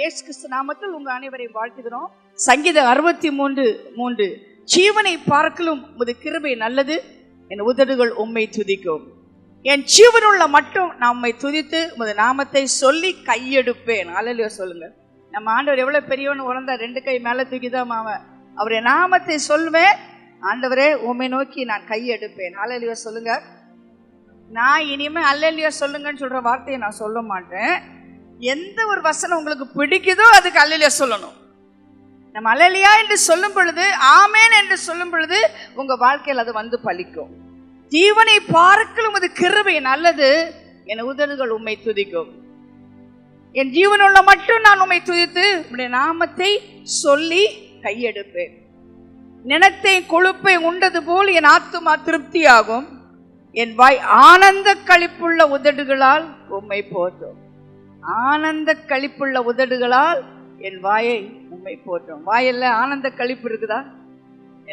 இயேசு கிறிஸ்து நாமத்தில் உங்க அனைவரையும் வாழ்த்துகிறோம். சங்கீதம் 63:3 ஜீவனை பார்க்கலும் உமது கிருபை நல்லது, என் உதடுகள் உம்மை துதிக்கும். என் ஜீவனுள்ள மட்டும் நான் உம்மை துதித்து உமது நாமத்தை சொல்லி கையெடுப்பேன். அல்லேலூயா சொல்லுங்க. நம்ம ஆண்டவர் எவ்வளவு பெரியவன்னு உணர்ந்தா 2 கை மேல தூக்கிதான் மாவன் அவருடைய நாமத்தை சொல்வேன். ஆண்டவரே உம்மை நோக்கி நான் கையெடுப்பேன். அல்லேலூயா சொல்லுங்க. நான் இனிமே அல்லேலூயா சொல்லுங்கன்னு சொல்ற வார்த்தையை நான் சொல்ல மாட்டேன். எந்த ஒரு வசனம் உங்களுக்கு பிடிக்குதோ அதுக்கு அல்லேலூயா சொல்லணும். நம்ம அல்லேலூயா என்று சொல்லும் பொழுது, ஆமேன் என்று சொல்லும் பொழுது உங்க வாழ்க்கையில் அது வந்து பலிக்கும். ஜீவனை பார்க்கலும் அது கிருபை நல்லது, என் உதடுகள் உம்மை துதிக்கும். என் ஜீவனுள்ள மட்டும் நான் உம்மை துதித்து உம்முடைய நாமத்தை சொல்லி கையெடுப்பேன். நினத்தை கொழுப்பை உண்டது போல் என் ஆத்துமா திருப்தியாகும், என் வாய் ஆனந்த களிப்புள்ள உதடுகளால் உம்மை போற்றும். ஆனந்த களிப்புள்ள உதடுகளால் என் வாயை உம்மை போற்றும். வாயில்ல ஆனந்த களிப்பு இருக்குதா?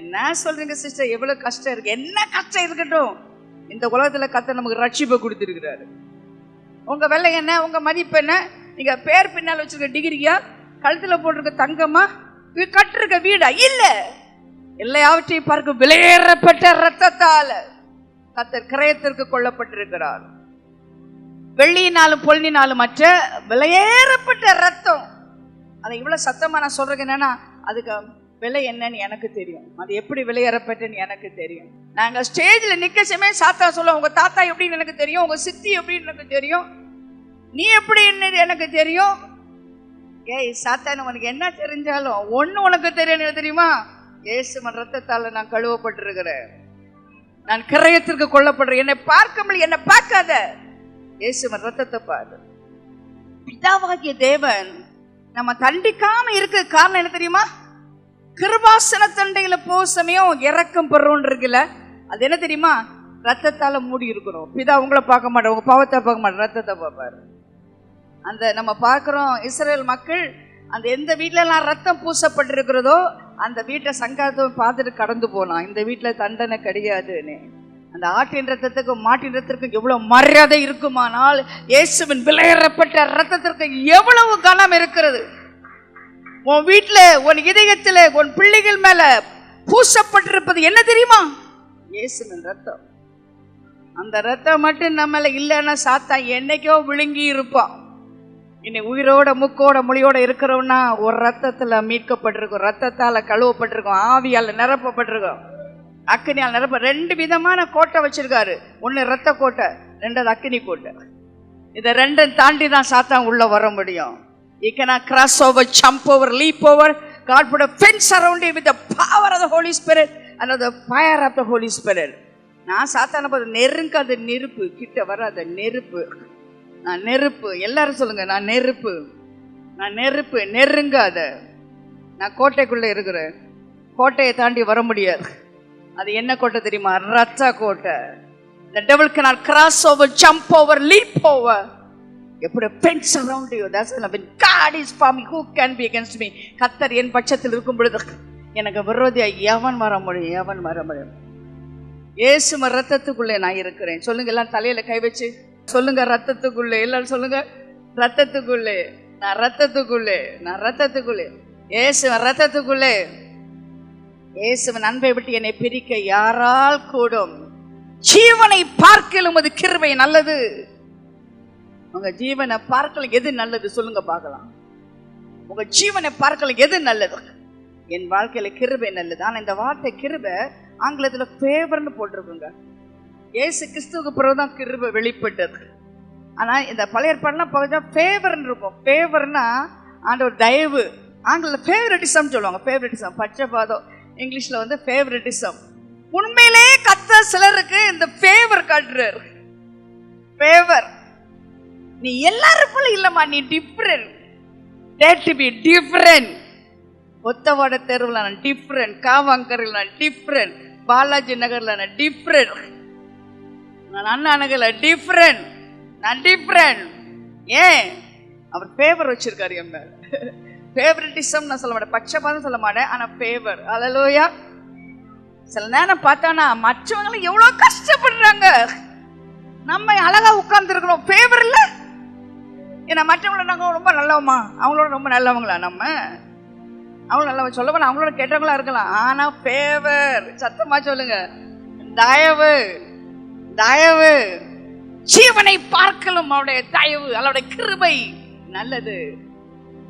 என்ன சொல்றீங்க சிஸ்டர்? எவ்வளவு கஷ்டம் இருக்கு. என்ன கஷ்டம் இருக்கட்டும், இந்த உலகத்துல கர்த்தர் நமக்கு ரட்சிப்பை கொடுத்திருக்கிறாரு. உங்க வெள்ளை என்ன, உங்க மதிப்பு என்ன, நீங்க பேர் பின்னால் வச்சிருக்க டிகிரியா, கழுத்துல போட்டிருக்க தங்கமா, கட்டிருக்க வீடா? இல்ல, எல்லாவற்றையும் பார்க்க விலையேறப்பட்ட ரத்தத்தால கர்த்தர் கிரயத்திற்கு கொல்லப்பட்டிருக்கிறார். வெள்ளியினாலும் பொன்னினாலும் மற்ற விலையேறப்பட்ட ரத்தம். அதை இவ்வளவு சத்தமா நான் சொல்றேன் என்னன்னா, அதுக்கு விலை என்னன்னு எனக்கு தெரியும், அது எப்படி விலையேறப்பட்டன்னு எனக்கு தெரியும். நாங்க ஸ்டேஜ்ல நிக்க சமயம் சாத்தா சொல்ல, உங்க தாத்தா எப்படின்னு எனக்கு தெரியும், உங்க சித்தி எப்படின்னு எனக்கு தெரியும், நீ எப்படி எனக்கு தெரியும். ஏய் சாத்தான், உனக்கு என்ன தெரிஞ்சாலும் ஒண்ணு உனக்கு தெரியும் தெரியுமா? இயேசுவின் ரத்தத்தால நான் கழுவப்பட்டிருக்கிறேன், நான் கிரயத்திற்கு கொல்லப்படுறேன். என்னை பார்க்க முடியல, என்னை பார்க்காத, இயேசுவின் ரத்தத்தை பாரு. பிதாவாகிய தேவன் நம்ம தண்டிக்காம இருக்க காரணம் என்ன தெரியுமா? கிருபாசன தண்டையில போ சமயம் இறக்கம் பெறோன்னு இருக்குல்ல, அது என்ன தெரியுமா? ரத்தத்தால மூடி இருக்கணும். பிதா உங்களை பார்க்க மாட்டேன், உங்க பாவத்தை பார்க்க மாட்டேன், ரத்தத்தை பார்ப்பாரு. அந்த நம்ம பார்க்கிறோம் இஸ்ரேல் மக்கள் அந்த எந்த வீட்டுல எல்லாம் ரத்தம் பூசப்பட்டிருக்கிறதோ அந்த வீட்டை சங்காரத்தை பார்த்துட்டு கடந்து போனான். இந்த வீட்டுல தண்டனை கிடையாதுன்னு. அந்த ஆட்டின் ரத்தத்துக்கும் மாட்டின் ரத்தத்துக்கும் எவ்வளவு மரியாதை இருக்குமானால், இயேசுவின் விலையேறப்பட்ட ரத்தத்திற்கு எவ்வளவு கனம் இருக்கிறது. உன் வீட்டுல, உன் இதயத்துல, உன் பிள்ளைகள் மேல பூசப்பட்டிருப்பது என்ன தெரியுமா? இயேசுவின் ரத்தம். அந்த ரத்தம் மட்டும் நம்மள இல்லைன்னா சாத்தான் என்னைக்கோ விழுங்கி இருப்பான். இன்னைக்கு உயிரோட மூக்கோட மொழியோட இருக்கிறோம்னா ஒரு ரத்தத்துல மீட்கப்பட்டிருக்கும், ரத்தத்தால கழுவப்பட்டிருக்கும், ஆவியால நிரப்பப்பட்டிருக்கும், அக்கினியால் நிரப்ப. 2 விதமான கோட்டை வச்சிருக்காரு. ஒன்னு ரத்த கோட்டை, 2 அக்கினி கோட்டை. இதை 2 தாண்டி தான் சாத்தான் உள்ள வர முடியும். You cannot cross over, jump over, leap over. God put a fence around you with the power of the Holy Spirit and the fire of the Holy Spirit. நான் சாத்தான பார்த்து நெருங்காத நெருப்பு, கிட்ட வராத நெருப்பு. நான் நெருப்பு. எல்லாரும் சொல்லுங்க, நான் நெருப்பு, நான் நெருப்பு. நெருங்காத. நான் கோட்டைக்குள்ள இருக்கிறேன், கோட்டையை தாண்டி வர முடியாது. அது என்ன கோட்டை தெரியுமா? ரத்த கோட்டை. The devil cannot cross over, jump over, leap over. எப்படி fence around you. That's when God is for me, who can be against me? கர்த்தர் என் பட்சத்தில் இருக்கும் பொழுது எனக்கு விரோதியா எவன் வர முடியும்? எவன் வர முடியும்? இயேசுவின் ரத்தத்துக்குள்ளே நான் இருக்கிறேன். சொல்லுங்க எல்லாம், தலையில கை வச்சு சொல்லுங்க, ரத்தத்துக்குள்ளே. எல்லாரும் சொல்லுங்க, ரத்தத்துக்குள்ளே. நான் ரத்தத்துக்குள்ளே, நான் ரத்தத்துக்குள்ளே, இயேசுவின் ரத்தத்துக்குள்ளே. இயேசுவின் அன்பை விட்டு என்னை பிரிக்க யாரால் கூடும்? ஜீவனை பார்க்கலும் அது கிருபை நல்லது. உங்க ஜீவனை பார்க்கலாம் எது நல்லது சொல்லுங்க பார்க்கலாம். உங்க ஜீவனை பார்க்கலாம் எது நல்லது? என் வாழ்க்கையில கிருபை நல்லது. ஆனா இந்த வார்த்தை கிருபை ஆங்கிலத்துல ஃபேவர்னு போட்டிருக்குங்க. இயேசு கிறிஸ்துவுக்கு பிறகுதான் கிருபை வெளிப்பட்டது. ஆனா இந்த பழைய ஏற்பாடுலாம் பார்த்தா ஃபேவர்னு இருக்கும். ஃபேவர்னா ஆண்டவர் தயவு. ஆங்கில ஃபேவரட்டிசம் சொல்லுவாங்க. ஃபேவரட்டிசம், பட்சபாதம். இங்கிலீஷ்ல வந்து ஃபேவரட்டிசம். உண்மையிலே கர்த்தர் சிலருக்கு இந்த ஃபேவர் காட்டுறார். ஃபேவர். நீ எல்லாரும் போல இல்லம்மா, நீ different. Dare to be different. ஒத்தவாட தெருவில் நான் டிஃபரண்ட், காவாங்கரில் நான் டிஃபரண்ட், பாலாஜி நகர்ல நான் டிஃபரண்ட், நான் அண்ணா நகர்ல டிஃபரண்ட், நான் டிஃபரண்ட். ஏன்? அவர் ஃபேவர் வச்சிருக்காரு என் மேல. ஃபேவரட்டிசம் நான் சொல்ல மாட்டேன், பட்சபாதம் சொல்ல மாட்டேன், ஆனா ஃபேவர். அல்லேலூயா. சில நேரம் பார்த்தானா மற்றவங்களும் எவ்வளவு கஷ்டப்படுறாங்க, நம்ம அழகா உட்கார்ந்து இருக்கிறோம். ஃபேவர் இல்ல, ஏன்னா மற்றவங்கள நாங்கள் ரொம்ப நல்லவமா, அவங்களோட ரொம்ப நல்லவங்களா? நம்ம அவங்கள நல்லவங்க சொல்ல போனா அவங்களோட கெட்டவங்களா இருக்கலாம். ஆனா ஃபேவர், சத்தமா சொல்லுங்க, தயவு, தயவு, ஜீவனை பார்க்கலும் அவருடைய தயவு, அவருடைய கிருபை நல்லது.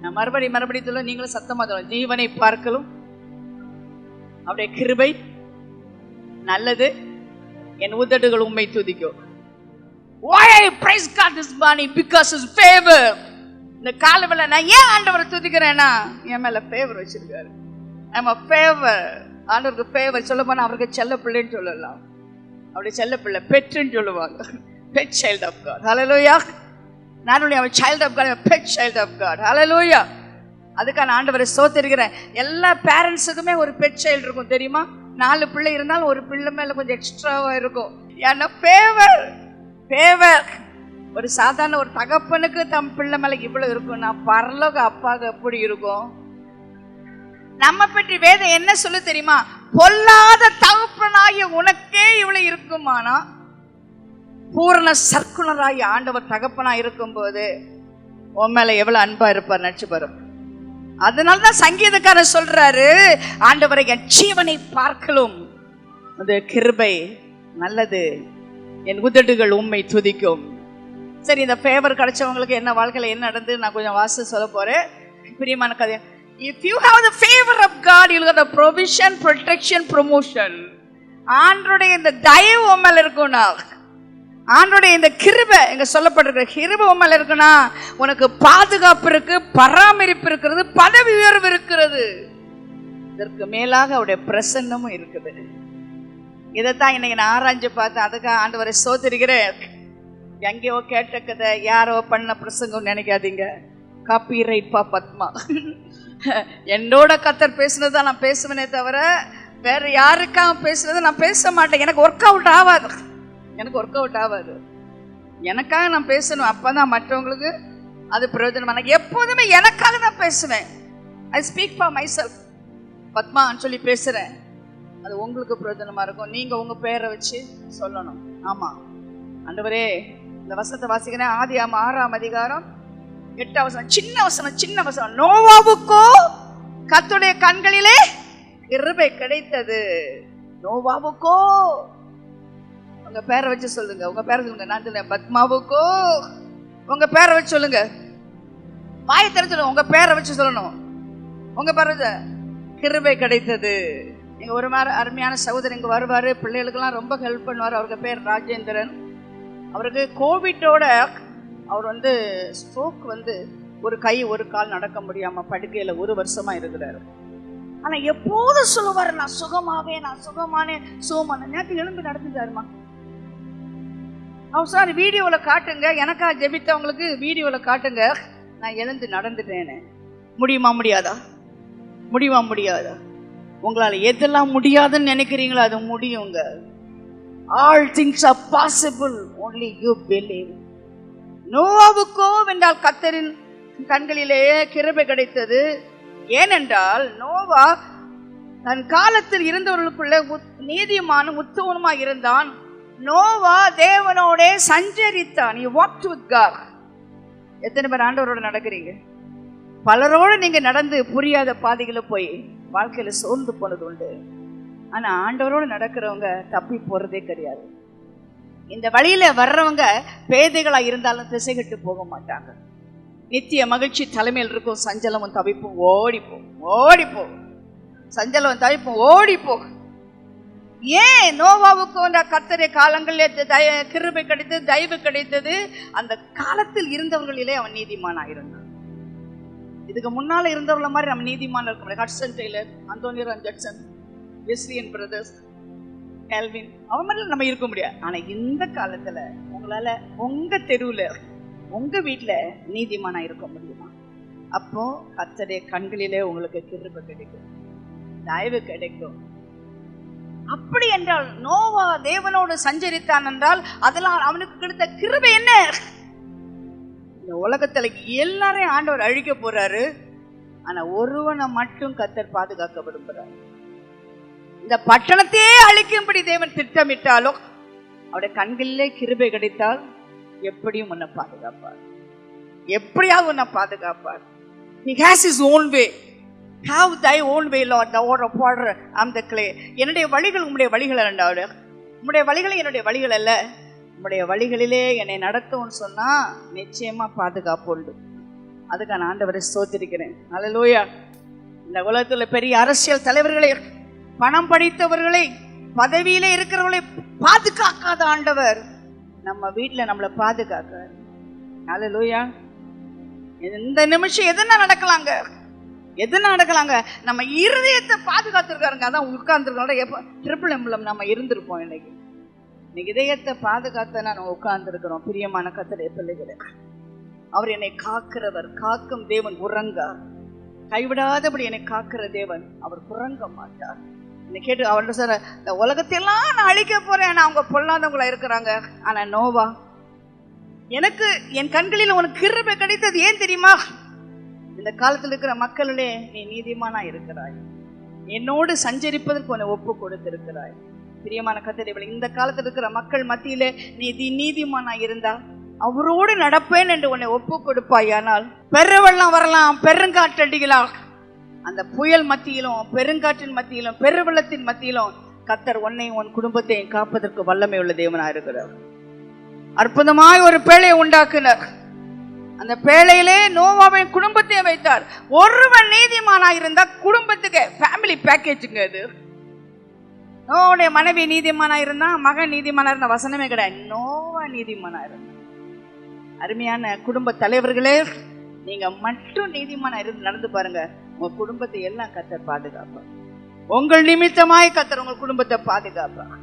நான் மறுபடியும் சொல்ல, நீங்களும் சத்தமா சொல்லுங்க, ஜீவனை பார்க்கலும் அவருடைய கிருபை நல்லது, என் உதடுகள் உம்மை துதிக்கும். Why I praise God this morning? Because His favor. இந்த காலவேளை நான் ஏன் ஆண்டவரை துதிக்கிறேன்னா, என் மேல ஃபேவர் வச்சிருக்காரு. I'm a favor. ஆண்டவருக்கு ஃபேவர் சொல்ல போனா அவருக்கு செல்ல பிள்ளைன்னு சொல்லலாம். அவருடைய செல்ல பிள்ளை பெற்றுன்னு சொல்லுவாங்க. Pet child of God. Hallelujah. Not only I'm a child of God, I'm a pet child of God. Hallelujah. அதுக்கான ஆண்டவரை ஸ்தோத்திரிக்கிறேன். எல்லா பேரண்ட்ஸுக்குமே ஒரு பெட் சைல்டு இருக்கும் தெரியுமா? 4 பிள்ளை இருந்தாலும் ஒரு பிள்ளை மேல கொஞ்சம் எக்ஸ்ட்ராவா இருக்கும். ஏன்னா ஃபேவர், ஃபேவர். ஒரு சாதாரண ஒரு தகப்பனுக்கு தம் பிள்ளை மேல இவ்வளவு இருக்கும்னா பரலோக அப்பாவுக்கு எப்படி இருக்கும்? நம்ம பற்றி வேதம் என்ன சொல்ல தெரியுமா? பொல்லாத தகப்பனாகிய உனக்கே இவ்வளவு இருக்குமானா, பூரண சர்க்குணராகிய ஆண்டவர் தகப்பனா இருக்கும் போது உன் மேல எவ்வளவு அன்பா இருப்பார் நினைச்சு பாரு. அதனாலதான் சங்கீதக்காரர் சொல்றாரு, ஆண்டவரை என் ஜீவனை பார்க்கலும் அது கிருபை நல்லது, என் உதடுகள் உம்மை துதிக்கும். சரி, இந்த ஃபேவர் கிடைச்சவங்களுக்கு என்ன வாழ்க்கையில என்ன நடந்து நான் கொஞ்சம் வாசி சொல்ல போறேன். பிரியமான கதை. If you have the favor of God, you'll get the provision, protection, promotion. ஆண்டவருடைய இந்த தயவு உன் மேல இருக்கும்னா, ஆண்டவருடைய இந்த கிருபை இங்க சொல்லப்பட்டிருக்கிற கிருபை உன் மேல இருக்குன்னா, உனக்கு பாதுகாப்பு இருக்கு, பராமரிப்பு இருக்கிறது, பதவி உயர்வு இருக்கிறது, இதற்கு மேலாக அவருடைய பிரசன்னமும் இருக்குது. இதைத்தான் இன்னைக்கு நான் ஆராய்ஞ்சு பார்த்தேன். அதுக்காக ஆண்டவரை ஸ்தோத்திரிக்கிறேன். எங்கேயோ கேட்ட கதை, யாரோ பண்ண பிரசங்கம் நினைக்காதீங்க. காப்பி ரைட்பா பத்மா. என்னோட கத்தர் பேசுனதான் நான் பேசுவேனே தவிர வேற யாருக்காக பேசுனதை நான் பேச மாட்டேன். எனக்கு ஒர்க் அவுட் ஆகாது, எனக்கு ஒர்க் அவுட் ஆகாது. எனக்காக நான் பேசணும், அப்பதான் மற்றவங்களுக்கு அது பிரயோஜனம். எனக்கு எப்போதுமே எனக்காக தான் பேசுவேன். I speak for myself. பத்மான்னு சொல்லி பேசுறேன், அது உங்களுக்கு பிரயோஜனமா இருக்கும். நீங்க உங்க பேரை வச்சு சொல்லணும். ஆமா ஆண்டவரே, இந்த வசனத்தை வாசிக்கிறேன். ஆதியாகமம் 6ஆம் அதிகாரம் 8ஆம் வசனம். சின்ன வசனம். நோவாவுக்கோ கர்த்தருடைய கண்களிலே கிருபை கிடைத்தது. நோவாவுக்கோ, உங்க பேரை வச்சு சொல்லுங்க, உங்க பேரை சொல்லுங்க. நான் சொல்லுங்க, பத்மாவுக்கோ உங்க பேரை வச்சு சொல்லுங்க. வாயை திறந்து சொல்லுங்க, உங்க பேரை வச்சு சொல்லணும். உங்க பேரை வச்சு கிருபை கிடைத்தது. நீங்க ஒரு மாதிரி அருமையான சகோதரர் இங்க வருவாரு, பிள்ளைகளுக்கெல்லாம் ரொம்ப ஹெல்ப் பண்ணுவார். அவருக்கு பேர் ராஜேந்திரன். அவருக்கு கோவிட்டோட அவர் ஸ்ட்ரோக் ஒரு கை ஒரு கால் நடக்க முடியாம படுக்கையில 1 வருஷமா இருக்கிறாரு. ஆனா எப்போதும் சொல்லுவாரு, நான் சுகமாவே, நான் சுகமானே, சுகமான. நேற்று எழுந்து நடந்துட்டாருமா. அவர் சார் வீடியோல காட்டுங்க, எனக்கா ஜெபித்தவங்களுக்கு வீடியோல காட்டுங்க, நான் எழுந்து நடந்துட்டேன்னு. முடியுமா முடியாதா? முடியுமா முடியாதா? உங்களால எதெல்லாம் முடியாதுன்னு நினைக்கிறீங்களோ அது முடியுங்க. All things are possible, only you believe. நோவாவுக்கோ வென்றால் கர்த்தரின் கண்களிலே கிருபை கிடைத்தது. ஏனென்றால் நோவா தன் காலத்தில் இருந்தவர்களுக்குள்ள நீதிமானும் உத்தமனுமா இருந்தான். நோவா தேவனோட சஞ்சரித்தான். He walked with God. எத்தனை பேர் ஆண்டவரோட நடக்கிறீங்க? பலரோடு நீங்க நடந்து புரியாத பாதைகளை போய் வாழ்க்கையில சோர்ந்து போனது உண்டு. ஆனா ஆண்டவரோடு நடக்கிறவங்க தப்பி போறதே கிடையாது. இந்த வழியில வர்றவங்க பேதைகளா இருந்தாலும் திசைகட்டு போக மாட்டாங்க. நித்திய மகிழ்ச்சி தலைமையில் இருக்கும். சஞ்சலமும் தவிப்பும் ஓடிப்போம், ஓடிப்போம். சஞ்சலம் தவிப்பும் ஓடிப்போம். ஏன் நோவாவுக்கு கர்த்தருடைய காலங்களிலே கிருபை கிடைத்தது, தயவு கிடைத்தது. அந்த காலத்தில் இருந்தவர்களிலே அவன் நீதிமானா இருந்தான். இதுக்கு முன்னால இருந்தவர்கள மாதிரி நம்ம நீதிமான இருக்க முடியாது. Hudson Taylor, Anthony Judson, Wesleyan brothers, Calvin, அவன் மாதிரி நம்ம இருக்க முடியாது. ஆனா இந்த காலத்துல உங்களால உங்க தெருவுல உங்க வீட்டுல நீதிமானா இருக்க முடியுமா? அப்போ கர்த்தருடைய கண்களிலே உங்களுக்கு கிருபை கிடைக்கும், தயவு கிடைக்கும். அப்படி என்றால் நோவா தேவனோடு சஞ்சரித்தான் என்றால் அதெல்லாம் அவனுக்கு கிடைத்த கிருபை என்ன? இந்த உலகத்துல எல்லாரையும் ஆண்டவர் அழிக்க போறாரு. ஆனா ஒருவனை மட்டும் கர்த்தர் பாதுகாக்க விரும்புறாரு. இந்த பட்டணத்தையே அழிக்கும்படி தேவன் திட்டமிட்டாலும் அவருடைய கண்களிலே கிருபை கிடைத்தால் எப்படியும் உன்னை பாதுகாப்பார். எப்படியாவது உன்னை பாதுகாப்பார். He has his own way. Have thy own way, Lord. Thou art a potter, I am the clay. என்னுடைய வழிகள் உம்முடைய வழிகள் அல்ல. உம்முடைய வழிகள் என்னுடைய வழிகள் அல்ல. உம்முடைய வழிகளிலே என்னை நடத்தும்னு சொன்னா நிச்சயமா பாதுகாப்பு உண்டு. அதுக்கு நான் ஆண்டவரை ஸ்தோத்திரிக்கிறேன். அல்லேலூயா. இந்த உலகத்துல பெரிய அரசியல் தலைவர்களை, பணம் படித்தவர்களை, பதவியிலே இருக்கிறவர்களை பாதுகாக்காத ஆண்டவர் நம்ம வீட்டுல நம்மளை பாதுகாக்கிறார். அல்லேலூயா. இந்த நிமிஷம் எதுனா நடக்கலாங்க, எதுனா நடக்கலாங்க. நம்ம இருதயத்தை பாதுகாத்துருக்காருங்க. அதான் உட்கார்ந்துருக்கோம். எப்போ ட்ரிபிள் எம்பளம் நம்ம இருந்திருப்போம். இன்னைக்கு இதயத்தை பாதுகாத்த நம்ம உட்கார்ந்துருக்கிறோம். பிரியமான கர்த்தருடைய பிள்ளைகளே, அவர் என்னை காக்கிறவர், காக்கும் தேவன் உறங்கார். கைவிடாதபடி என்னை காக்கிற தேவன், அவர் உறங்க மாட்டார். என்னை கேட்டு அவர்கிட்ட சார், இந்த உலகத்தையெல்லாம் நான் அழிக்க போறேன், அவங்க பொல்லாதவங்களா இருக்கிறாங்க. ஆனா நோவா, எனக்கு என் கண்களில் உனக்கு கிருபை கிடைத்தது ஏன் தெரியுமா? இந்த காலத்தில் இருக்கிற மக்களிலே நீ நீதிமானா இருக்கிறாய், என்னோடு சஞ்சரிப்பதற்கு உன்னை ஒப்பு கொடுத்திருக்கிறாய். பிரியமான கர்த்தரே, இந்த காலத்தில் இருக்கிற மக்கள் மத்தியிலே நீ நீதிமானா இருந்தா அவரோடு நடப்பேன் என்று உன்னை ஒப்பு கொடுப்பாயானால் பெருவெள்ளம் வரலாம், பெருங்காற்றடிக்கலாம். அந்த புயல் மத்தியிலும், பெருங்காற்றின் மத்தியிலும், பெருவெள்ளத்தின் மத்தியிலும் கர்த்தர் உன்னையும் உன் குடும்பத்தையும் காப்பதற்கு வல்லமை உள்ள தேவனா இருக்கிறார். அற்புதமாய் ஒரு பேழையை உண்டாக்குனர். அந்த பேழையிலே நோவாவின் குடும்பத்தையும் வைத்தார். ஒருவன் நீதிமானா இருந்தா குடும்பத்துக்கு ஃபேமிலி பேக்கேஜுங்க அது. நோவுடைய மனைவி நீதிமானா இருந்தா, மகன் நீதிமானா இருந்தா வசனமே கிடையாது. நோவா நீதிமானா இருந்தா. அருமையான குடும்ப தலைவர்களே, நீங்க மட்டும் நீதிமானா இருந்து நடந்து பாருங்க, உங்க குடும்பத்தை எல்லாம் கர்த்தர் பாதுகாப்பார். உங்கள் நிமித்தமாய் கர்த்தர் உங்கள் குடும்பத்தை பாதுகாப்பார்.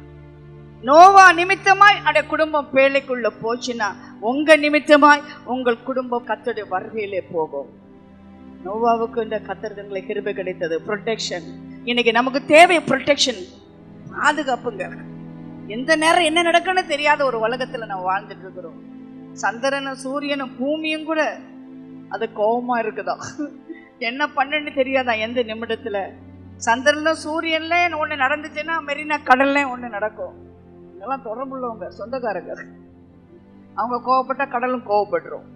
நோவா நிமித்தமாய் அந்த குடும்பம் பேழைக்குள்ள போச்சுன்னா உங்க நிமித்தமாய் உங்கள் குடும்பம் கர்த்தருடைய வருகையிலே போகும். நோவாவுக்கு இந்த கர்த்தர்களை கிருபை கிடைத்தது, ப்ரொடெக்ஷன். இன்னைக்கு நமக்கு தேவை ப்ரொடெக்ஷன், பாதுகாப்புங்க. எந்த நேரம் என்ன நடக்குன்னு தெரியாத ஒரு உலகத்துல நம்ம வாழ்ந்துட்டு இருக்கிறோம். சந்திரனும் சூரியனும் பூமியும் கூட அது கோபமா இருக்குதா, என்ன பண்ணுன்னு தெரியாதா எந்த நிமிடத்துல. சந்திரன்ல சூரியன்ல ஒண்ணு நடந்துச்சுன்னா மெரினா கடல்ல ஒண்ணு நடக்கும். இதெல்லாம் தொடர்புள்ளவங்க, சொந்தக்காரங்க. அவங்க கோவப்பட்டா கடலும் கோவப்பட்டுரும்.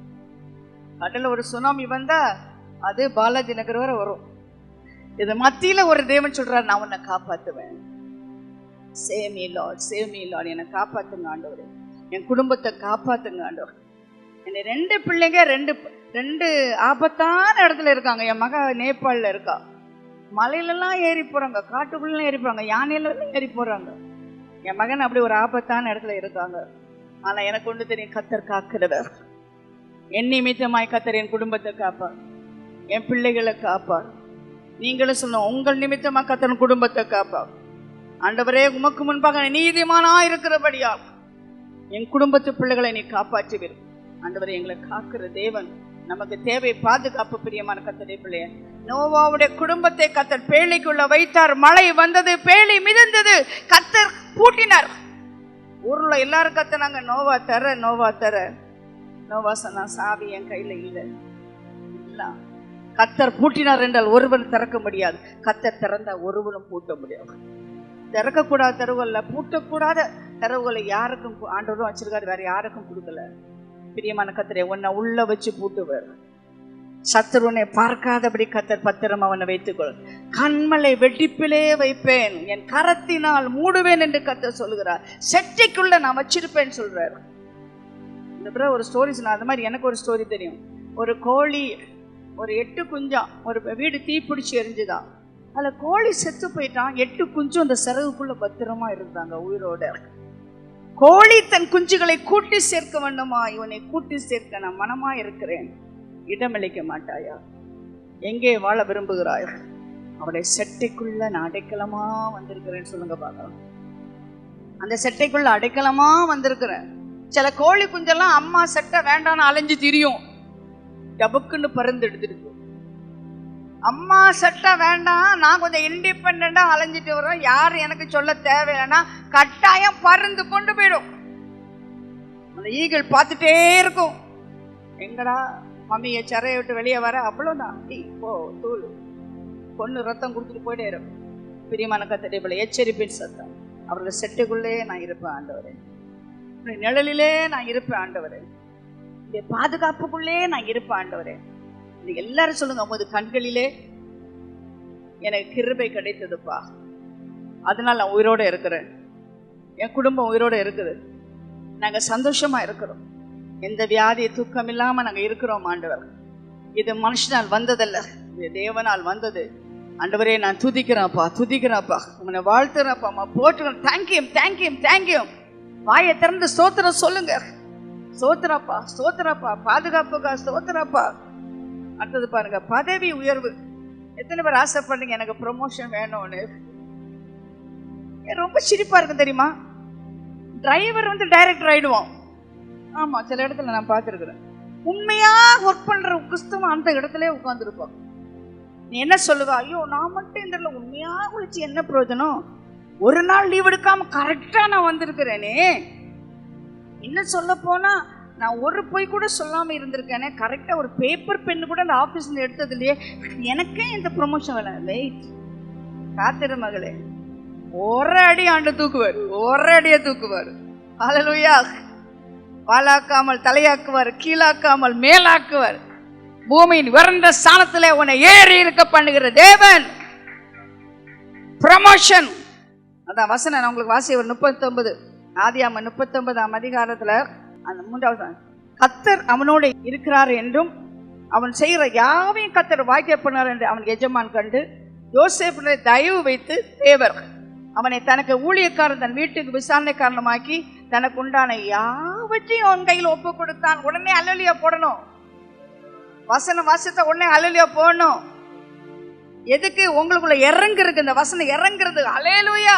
கடல்ல ஒரு சுனாமி வந்தா அது பாலாஜி நகர் வரை வரும். இது மத்தியில ஒரு தேவன் சொல்றாரு, நான் உன்னை காப்பாத்துவேன். Save me Lord, save me Lord. என்னை காப்பாத்துங்க ஆண்டவரே, என் குடும்பத்தை காப்பாத்துங்க ஆண்டவர். என்னை 2 பிள்ளைங்க ரெண்டு ஆபத்தான இடத்துல இருக்காங்க. என் மக நேபாளில் இருக்கா. மலையிலெல்லாம் ஏறி போறாங்க, காட்டுக்குள்ளெல்லாம் ஏறி போறாங்க, யானையிலாம் ஏறி போறாங்க. என் மகன் அப்படி ஒரு ஆபத்தான இடத்துல இருக்காங்க. ஆனா எனக்கு ஒன்று தெரியும், கர்த்தர் காக்கிறவர். என் நிமித்தமாய் கர்த்தர் என் குடும்பத்தை காப்பார், என் பிள்ளைகளை காப்பார். நீங்களும் சொல்லணும், உங்கள் நிமித்தமா கர்த்தர் குடும்பத்தை காப்பார். ஆண்டவரே, உமக்கு முன்பாக நீதிமானா இருக்கிறபடியா என் குடும்பத்து பிள்ளைகளை நீ காப்பாற்றுவீர். ஆண்டவரே, எங்களை காக்கிற தேவன். நமக்கு தேவை பாதுகாப்பு. பிரியமான கர்த்தருடைய பிள்ளைய, நோவாவுடைய குடும்பத்தை கர்த்தர் பேழைக்குள்ள வைத்தார். மழை வந்தது, பேழை மிதந்தது, கர்த்தர் பூட்டினார். ஊர்ல எல்லாரும் கத்துனாங்க, நோவா தர, நோவா தர. நோவா சொன்னா, சாவி என் கையில இல்லை. கர்த்தர் பூட்டினார் என்றால் ஒருவன் திறக்க முடியாது, கர்த்தர் திறந்தா ஒருவனும் பூட்ட முடியாது. திறக்கக்கூடாத தெருவுகள்ல, பூட்டக்கூடாத தெருவுகளை யாருக்கும் ஆண்டவரும் வச்சிருக்காரு, வேற யாருக்கும் கொடுக்கல. பிரியமான கர்த்தரே, உன்னை உள்ள வச்சு பூட்டுவர். சத்துருவனை பார்க்காதபடி கர்த்தர் பத்திரம் அவனை வைத்துக்கொள். கண்மலை வெட்டிப்பிலே வைப்பேன், என் கரத்தினால் மூடுவேன் என்று கர்த்தர் சொல்லுகிறார். செட்டிக்குள்ள நான் வச்சிருப்பேன் சொல்றாரு. இந்த பிறகு ஒரு ஸ்டோரி சொன்ன, அது மாதிரி எனக்கு ஒரு ஸ்டோரி தெரியும். ஒரு கோழி, ஒரு 8 குஞ்சா, ஒரு வீடு தீப்பிடிச்சு எரிஞ்சுதான். அதுல கோழி செத்து போயிட்டான். 8 குஞ்சும் அந்த சிறகுக்குள்ள பத்திரமா இருந்தாங்க உயிரோட. கோழி தன் குஞ்சுகளை கூட்டி சேர்க்க வேண்டுமா? இவனை கூட்டி சேர்க்க நான் மனமா இருக்கிறேன், இடமளிக்க மாட்டாயா? எங்கே வாழ விரும்புகிறாய்? அவளை செட்டைக்குள்ள நான் அடைக்கலமா வந்திருக்கிறேன் சொல்லுங்க பார்க்கலாம். அந்த செட்டைக்குள்ள அடைக்கலமா வந்திருக்கிறேன். சில கோழி குஞ்செல்லாம் அம்மா செட்டை வேண்டான்னு அலைஞ்சு திரியும், டபுக்குன்னு பறந்து எடுத்துருக்கு. அம்மா சட்டை வேண்டாம், நான் கொஞ்சம் இண்டிபெண்டா அலைஞ்சிட்டு வரோம், யாரும் எனக்கு சொல்ல தேவையில்லைன்னா கட்டாயம் பறந்து கொண்டு போயிடும். அந்த ஈகிள் பார்த்துட்டே இருக்கும், எங்கடா மம்மியை சிறையை விட்டு வெளியே வர, அவ்வளவுதான், போ தூள் பொண்ணு ரத்தம் கொடுத்துட்டு போயிட்டே இருக்கும். பிரியமான கர்த்தருடைய எச்சரிப்பின் சத்தம். அவருடைய செட்டுக்குள்ளே நான் இருப்பேன் ஆண்டவரே, நிழலிலே நான் இருப்பேன் ஆண்டவரே. பாதுகாப்புக்குள்ளே நான் இருப்பேன் ஆண்டவரே. எல்லாரும் சொல்லுங்க, உமது கண்களிலே எனக்கு கிருபை கிடைத்ததுப்பா, அதனால நான் உயிரோட இருக்கிறேன், என் குடும்பம் உயிரோட இருக்குது, நாங்க சந்தோஷமா இருக்கிறோம், எந்த வியாதி துக்கம் இல்லாம நாங்க இருக்கிறோம் ஆண்டவர். இது மனுஷனால் வந்ததல்ல, இது தேவனால் வந்தது. ஆண்டவரே நான் துதிக்கிறேன்ப்பா, துதிக்கிறேன்ப்பா, உன்னை வாழ்த்துறேன்ப்பா, போட்டுக்கிறேன். Thank you thank you thank you. வாயை திறந்து ஸ்தோத்திரம் சொல்லுங்க. ஸ்தோத்திரப்பா ஸ்தோத்திரப்பா, பாதுகாப்புக்கா ஸ்தோத்திரப்பா. அடுத்தது பாருங்க, பதவி உயர்வு. எத்தனை பேர் ஆசைப்படுறீங்க எனக்கு ப்ரொமோஷன் வேணும்னு? ரொம்ப சிரிப்பா இருக்கு தெரியுமா? டிரைவர் டைரக்டர் ஆயிடுவோம். ஆமா, சில இடத்துல நான் பார்த்துருக்குறேன். உண்மையா ஒர்க் பண்ற கிறிஸ்தவன் அந்த இடத்துல உட்கார்ந்துருப்பான். நீ என்ன சொல்லுவா? ஐயோ நான் மட்டும் இந்த உண்மையா உழைச்சி என்ன பிரயோஜனம்? ஒரு நாள் லீவ் எடுக்காம கரெக்டா நான் வந்திருக்கிறேனே. என்ன சொல்ல போனா நான் ஒரு பொய் கூட சொல்லாம இருந்திருக்கேனே. கரெக்டா ஒரு பேப்பர் பென்னு கூட அந்த ஆபீஸ்ல எடுத்தது இல்லையே. எனக்கே இந்த ப்ரொமோஷன் வேலை. வெயிட், காத்திரு மகளே, ஒரு அடி ஆண்டு தூக்குவார், ஒரு அடியை தூக்குவார். ஹல்லேலூயா. வாலாக்காமல் தலையாக்குவார், கீழாக்காமல் மேலாக்குவார். பூமியின் உயர்ந்த ஸ்தானத்திலே உன்னை ஏறி இருக்க பண்ணுகிற தேவன். ப்ரமோஷன். அதான் வசனம் நான் உங்களுக்கு வாசி. ஒரு 39 ஆதியாகமம் 39ஆம் அதிகாரத்துல அந்த 3வது, கர்த்தர் அவனோடு இருக்கிறார் என்றும் அவன் செய்கிற யாவையும் கர்த்தர் வாய்க்க பண்ணார் என்று அவன் எஜமான் கண்டு யோசேப்பிலே தயவு வைத்து தேவர் அவனை தனக்கு ஊழியக்காரன் தன் வீட்டுக்கு விசாரணை காரணமாக்கி தனக்கு உண்டான யாவற்றையும் அவன் கையில் ஒப்பு கொடுத்தான். உடனே அல்லேலூயா போடணும். வசனம் வாசத்தை உடனே அல்லேலூயா போடணும். எதுக்கு? உங்களுக்குள்ள இறங்குறது, இந்த வசனம் இறங்குறது. அல்லேலூயா.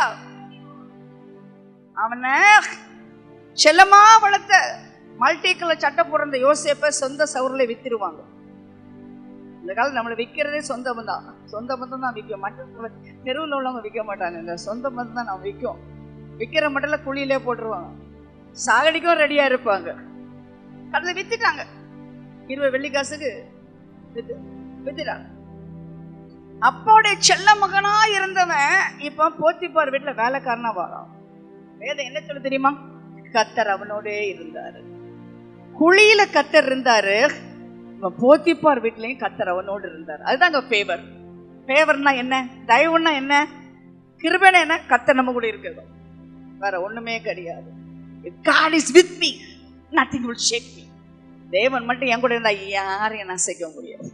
அவனை செல்லமா வளர்த்த மல்டி கலர் சட்டை போடுற யோசேப்பை சொந்த சவுரில் வித்துருவாங்க. இந்த காலம் நம்மளை விற்கிறதே சொந்த பந்தம். சொந்த பந்தம் தான் விற்கும். மற்ற தெருவில் உள்ளவங்க விற்க மாட்டாங்க. இந்த சொந்த பந்தம் தான் நம்ம விற்கும். விற்கிற மட்டும் குழியிலே போட்டுருவாங்க. சாகடிக்கும் ரெடியா இருப்பாங்க. கடையில் வித்துட்டாங்க. 20 வெள்ளிக்காசுக்கு வித்துட்டாங்க. அப்போடைய செல்ல மகனா இருந்தவன் இப்ப போத்திபார் வீட்டுல வேலைக்காரனா வரான். வேதம் என்ன சொல்ல தெரியுமா? கர்த்தர் அவனோடே இருந்தாரு. குழியில கர்த்தர் இருந்தாரு, போத்திபார் வீட்லயும் கர்த்தர் அவனோடு இருந்தார். அதுதாங்க ஃபேவர். ஃபேவர்னா என்ன? தயவுன்னா என்ன? கிருபைனா என்ன? கர்த்தர் நம்ம கூட இருக்கிறது, வேற ஒண்ணுமே கிடையாது. If God is with me, nothing will shake me. தேவன் மட்டும் என் கூட இருந்தா யாரையும் அசைக்க முடியாது.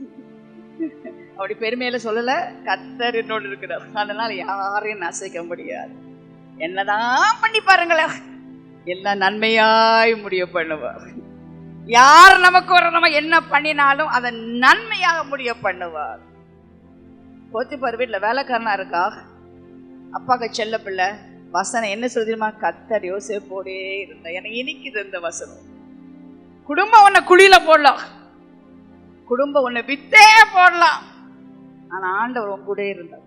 அப்படி பெருமையில சொல்லல, கர்த்தர் என்னோடு இருக்கிறார், அதனால யாரையும் அசைக்க முடியாது. என்னதான் பண்ணி பாருங்களேன், எல்லாம் நன்மையாய் முடிய பண்ணுவார். யார் நமக்கு வர நம்ம என்ன பண்ணினாலும் அதை நன்மையாக முடிய பண்ணுவார். போத்திபார் வீட்டுல வேலைக்காரனா இருக்கா, அப்பாக்கு செல்ல பிள்ளை. வசனம் என்ன சொல்லுமா? கர்த்தர் யோசேப்போடே இருந்தா. எனக்கு இனிக்குது இந்த வசனம். குடும்பம் உன்னை குழியில போடலாம், குடும்பம் உன்னை வித்தே போடலாம், ஆனா ஆண்டவர் உன் கூட இருந்தார்.